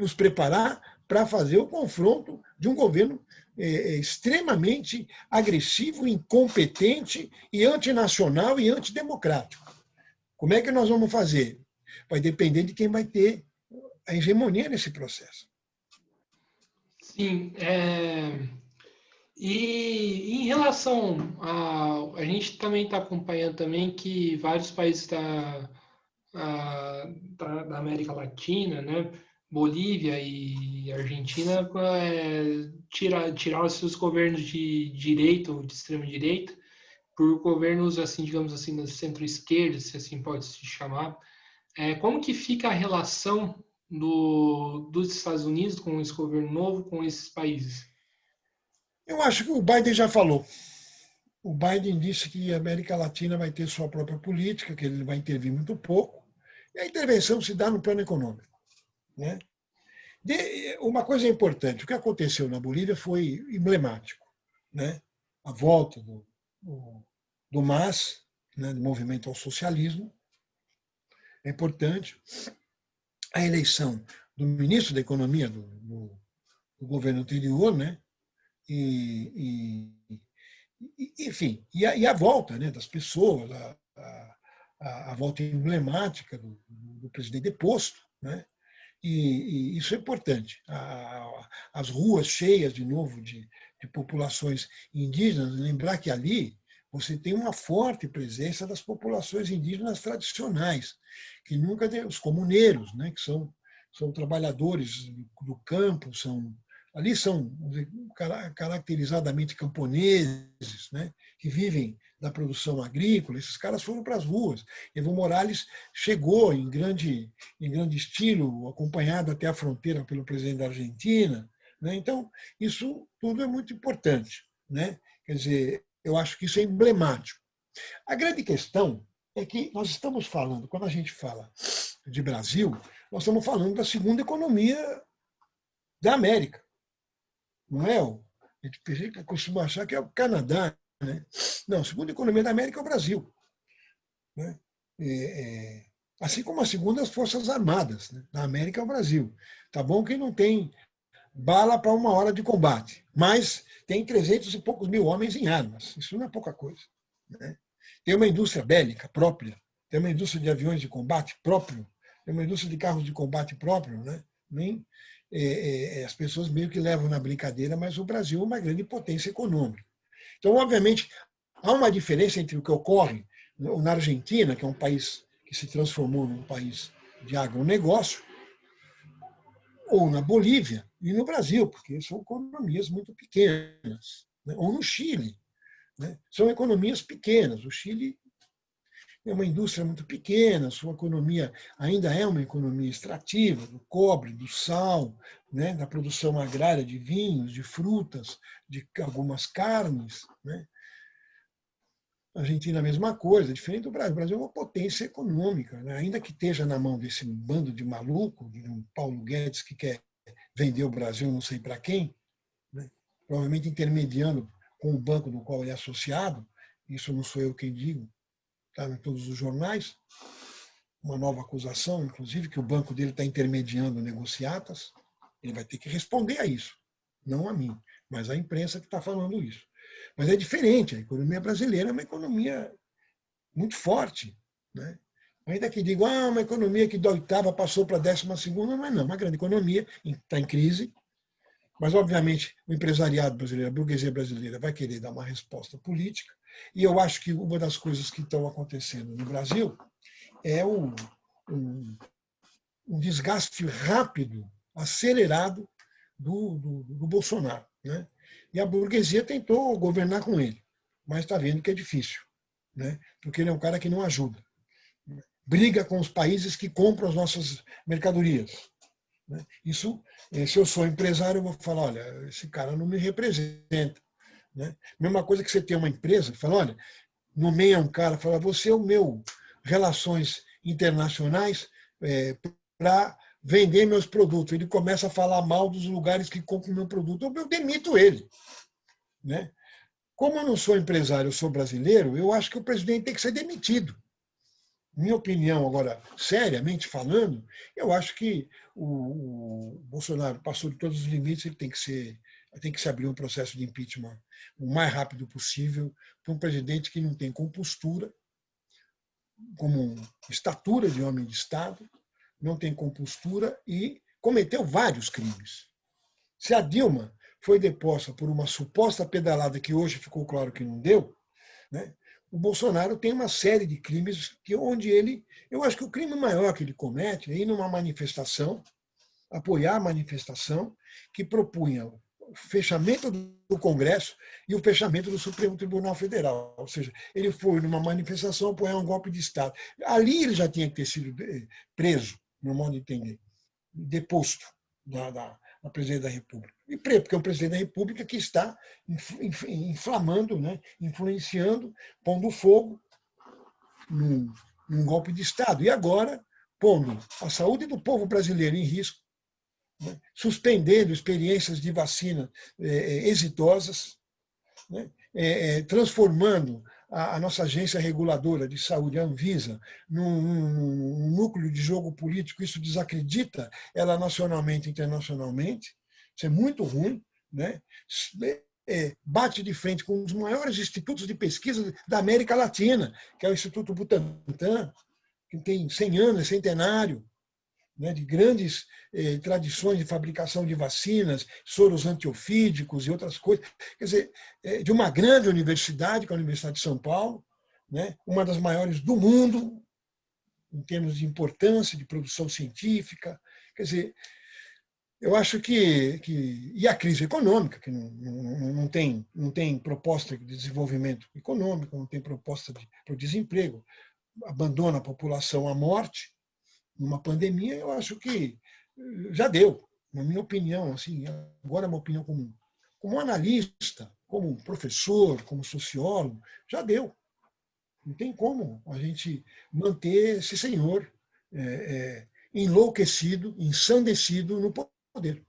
nos preparar para fazer o confronto de um governo extremamente agressivo, incompetente e antinacional e antidemocrático. Como é que nós vamos fazer? Vai depender de quem vai ter a hegemonia nesse processo. Sim. E em relação a gente também está acompanhando também que vários países da América Latina, né, Bolívia e Argentina, tiraram seus governos de direita ou de extrema direita por governos, assim, digamos assim, da centro-esquerda, se assim pode se chamar. Como que fica a relação dos Estados Unidos com esse governo novo, com esses países? Eu acho que o Biden já falou. O Biden disse que a América Latina vai ter sua própria política, que ele vai intervir muito pouco, e a intervenção se dá no plano econômico. Né? Uma coisa importante, o que aconteceu na Bolívia foi emblemático. Né? A volta do MAS, né, do movimento ao socialismo, é importante. A eleição do ministro da Economia do governo anterior, né? Enfim, e a volta, né, das pessoas, a volta emblemática do presidente deposto, né? E isso é importante. As ruas cheias de novo de populações indígenas, lembrar que ali você tem uma forte presença das populações indígenas tradicionais, que nunca os comuneiros, né, que são trabalhadores do campo, ali são caracterizadamente camponeses, né, que vivem da produção agrícola. Esses caras foram para as ruas. Evo Morales chegou em grande estilo, acompanhado até a fronteira pelo presidente da Argentina. Né? Então, isso tudo é muito importante. Né? Quer dizer, eu acho que isso é emblemático. A grande questão é que nós estamos falando, quando a gente fala de Brasil, nós estamos falando da segunda economia da América. Não é? A gente costuma achar que é o Canadá. Né? Não, a segunda economia da América é o Brasil. Né? Assim como a segunda, as Forças Armadas. Né? Da América é o Brasil. Tá bom que não tem bala para 1 hora de combate, mas tem 300 e poucos mil homens em armas. Isso não é pouca coisa. Né? Tem uma indústria bélica própria, tem uma indústria de aviões de combate próprio, tem uma indústria de carros de combate próprio. Né? as pessoas meio que levam na brincadeira, mas o Brasil é uma grande potência econômica. Então, obviamente, há uma diferença entre o que ocorre na Argentina, que é um país que se transformou num país de agronegócio, ou na Bolívia e no Brasil, porque são economias muito pequenas, né? Ou no Chile, né? São economias pequenas. O Chile é uma indústria muito pequena, sua economia ainda é uma economia extrativa, do cobre, do sal, né? Da produção agrária de vinhos, de frutas, de algumas carnes, né? A Argentina a mesma coisa, diferente do Brasil. O Brasil é uma potência econômica, né? Ainda que esteja na mão desse bando de maluco, de um Paulo Guedes que quer vender o Brasil não sei para quem, né? Provavelmente intermediando com o banco do qual ele é associado, isso não sou eu quem digo, está em todos os jornais, uma nova acusação, inclusive, que o banco dele está intermediando negociatas, ele vai ter que responder a isso, não a mim, mas a imprensa que está falando isso. Mas é diferente, a economia brasileira é uma economia muito forte, né? Ainda que digam, uma economia que da oitava passou para a 12ª, mas não, uma grande economia, está em crise, mas, obviamente, o empresariado brasileiro, a burguesia brasileira vai querer dar uma resposta política, e eu acho que uma das coisas que estão acontecendo no Brasil é um desgaste rápido, acelerado do Bolsonaro, né? E a burguesia tentou governar com ele, mas está vendo que é difícil, né? Porque ele é um cara que não ajuda. Briga com os países que compram as nossas mercadorias. Isso, se eu sou empresário, eu vou falar, olha, esse cara não me representa. Né? Mesma coisa que você tem uma empresa, fala, olha, nomeia um cara, fala, você é o meu relações internacionais para vender meus produtos. Ele começa a falar mal dos lugares que compram meu produto, eu demito ele. Né? Como eu não sou empresário, eu sou brasileiro, eu acho que o presidente tem que ser demitido. Minha opinião, agora, seriamente falando, eu acho que o Bolsonaro passou de todos os limites, ele tem que se abrir um processo de impeachment o mais rápido possível para um presidente que não tem compostura, como estatura de homem de Estado, não tem compostura e cometeu vários crimes. Se a Dilma foi deposta por uma suposta pedalada que hoje ficou claro que não deu, né? O Bolsonaro tem uma série de crimes onde eu acho que o crime maior que ele comete é ir numa manifestação, apoiar a manifestação que propunha o fechamento do Congresso e o fechamento do Supremo Tribunal Federal. Ou seja, ele foi numa manifestação apoiar um golpe de Estado. Ali ele já tinha que ter sido preso, no modo de entender, deposto da presidente da República. E porque é o presidente da República que está inflamando, né, influenciando, pondo fogo num golpe de Estado. E agora, pondo a saúde do povo brasileiro em risco, né, suspendendo experiências de vacina exitosas, né, transformando a nossa agência reguladora de saúde, a Anvisa, num núcleo de jogo político. Isso desacredita ela nacionalmente e internacionalmente. Isso é muito ruim, né? Bate de frente com um dos maiores institutos de pesquisa da América Latina, que é o Instituto Butantan, que tem 100 anos, é centenário, né, de grandes tradições de fabricação de vacinas, soros antiofídicos e outras coisas. Quer dizer, de uma grande universidade, que é a Universidade de São Paulo, né, uma das maiores do mundo, em termos de importância, de produção científica. Quer dizer, eu acho que e a crise econômica, que não tem proposta de desenvolvimento econômico, não tem proposta para o desemprego, abandona a população à morte, numa pandemia, eu acho que já deu, na minha opinião, assim, agora é uma opinião como analista, como professor, como sociólogo, já deu. Não tem como a gente manter esse senhor enlouquecido, ensandecido no poder.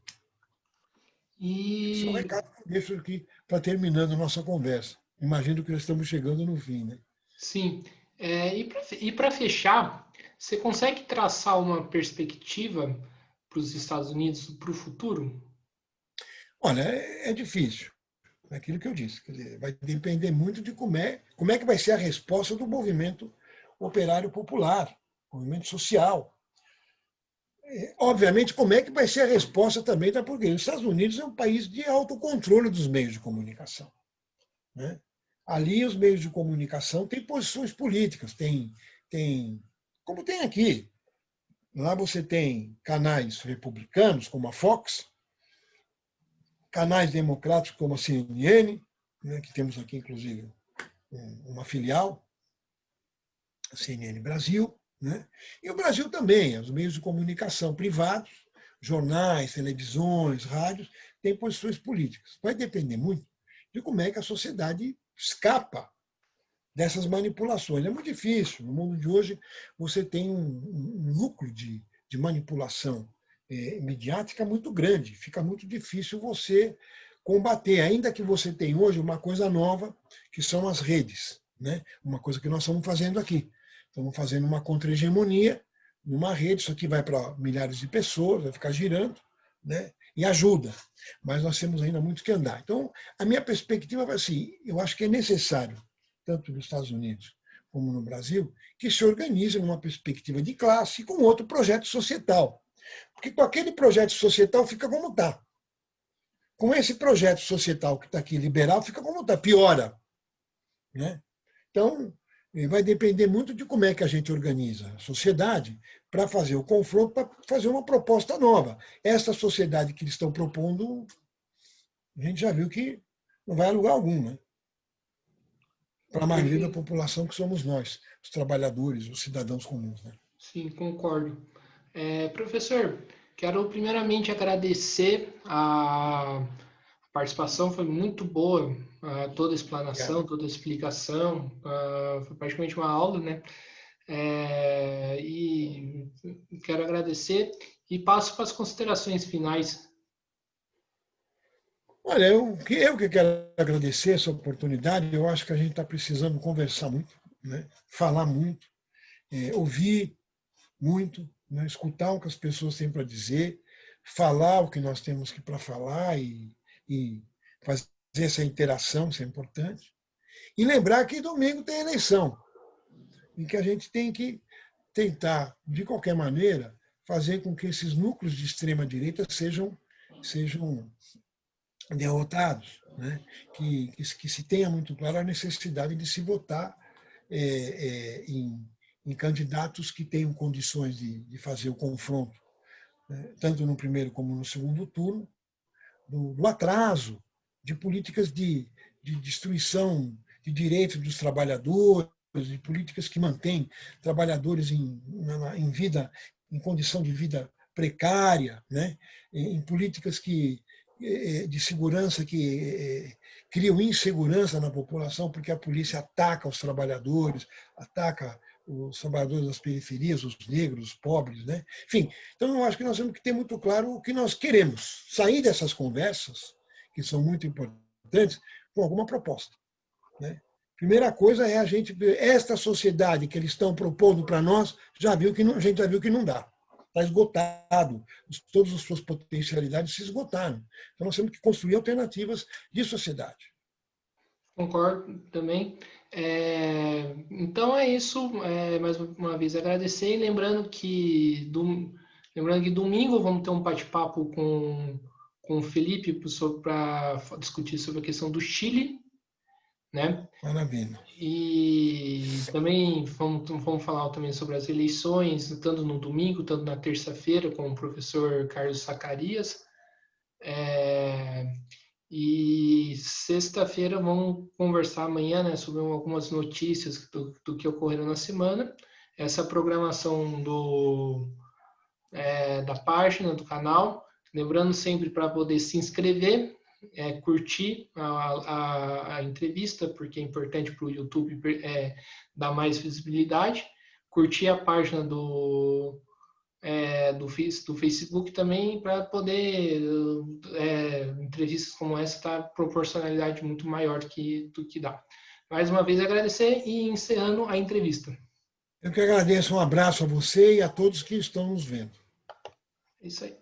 Esse é o recado que eu deixo aqui para terminando a nossa conversa. Imagino que nós estamos chegando no fim, né? Sim. E para fechar, você consegue traçar uma perspectiva para os Estados Unidos para o futuro? Olha, é difícil. É aquilo que eu disse. Quer dizer, vai depender muito de como é que vai ser a resposta do movimento operário popular, movimento social. obviamente, como é que vai ser a resposta também da burguesia? Os Estados Unidos é um país de autocontrole dos meios de comunicação, né? Ali, os meios de comunicação têm posições políticas, como tem aqui. Lá você tem canais republicanos, como a Fox, canais democráticos, como a CNN, né, que temos aqui, inclusive, uma filial, a CNN Brasil, né? E o Brasil também, os meios de comunicação privados, jornais, televisões, rádios, têm posições políticas. Vai depender muito de como é que a sociedade escapa dessas manipulações. É muito difícil. No mundo de hoje, você tem um núcleo de manipulação midiática muito grande. Fica muito difícil você combater, ainda que você tenha hoje uma coisa nova, que são as redes, né? Uma coisa que nós estamos fazendo aqui. Estamos fazendo uma contra-hegemonia numa rede, isso aqui vai para milhares de pessoas, vai ficar girando, né? E ajuda. Mas nós temos ainda muito que andar. Então, a minha perspectiva vai assim, eu acho que é necessário, tanto nos Estados Unidos como no Brasil, que se organize numa perspectiva de classe com outro projeto societal. Porque com aquele projeto societal fica como está. Com esse projeto societal que está aqui, liberal, fica como está, piora, né? Então, vai depender muito de como é que a gente organiza a sociedade para fazer o confronto, para fazer uma proposta nova. Essa sociedade que eles estão propondo, a gente já viu que não vai a lugar algum, né? Para a maioria da população que somos nós, os trabalhadores, os cidadãos comuns, né? Sim, concordo. Professor, quero primeiramente agradecer a participação, foi muito boa, toda a explanação, Obrigado. toda a explicação, foi praticamente uma aula, né? E quero agradecer e passo para as considerações finais. Olha, eu que quero agradecer essa oportunidade. Eu acho que a gente está precisando conversar muito, né? Falar muito, ouvir muito, né? Escutar o que as pessoas têm para dizer, falar o que nós temos que para falar e fazer essa interação, isso é importante. E lembrar que domingo tem eleição, e que a gente tem que tentar, de qualquer maneira, fazer com que esses núcleos de extrema-direita sejam derrotados, né? Que se tenha muito claro a necessidade de se votar em candidatos que tenham condições de fazer o confronto, né? Tanto no primeiro como no segundo turno, do atraso, de políticas de destruição de direitos dos trabalhadores, de políticas que mantêm trabalhadores em vida, em condição de vida precária, né? Em políticas de segurança que criam insegurança na população, porque a polícia ataca os trabalhadores, ataca os trabalhadores das periferias, os negros, os pobres, né? Enfim, então eu acho que nós temos que ter muito claro o que nós queremos, sair dessas conversas, que são muito importantes, com alguma proposta, né? Primeira coisa é a gente ver esta sociedade que eles estão propondo para nós, a gente já viu que não dá. Está esgotado, todas as suas potencialidades se esgotaram. Então nós temos que construir alternativas de sociedade. Concordo também. Então é isso. Mais uma vez agradecer e lembrando que domingo vamos ter um bate-papo com o Felipe para discutir sobre a questão do Chile, né? Maravilha. E também vamos falar também sobre as eleições, tanto no domingo, tanto na terça-feira, com o professor Carlos Zacarias. E sexta-feira vamos conversar amanhã, né, sobre algumas notícias do que ocorreram na semana. Essa programação da página, do canal. Lembrando sempre para poder se inscrever, curtir a entrevista, porque é importante para o YouTube dar mais visibilidade. Curtir a página do Facebook também, para poder entrevistas como essa dar proporcionalidade muito maior do que dá. Mais uma vez agradecer e encerrando a entrevista. Eu que agradeço, um abraço a você e a todos que estão nos vendo. É isso aí.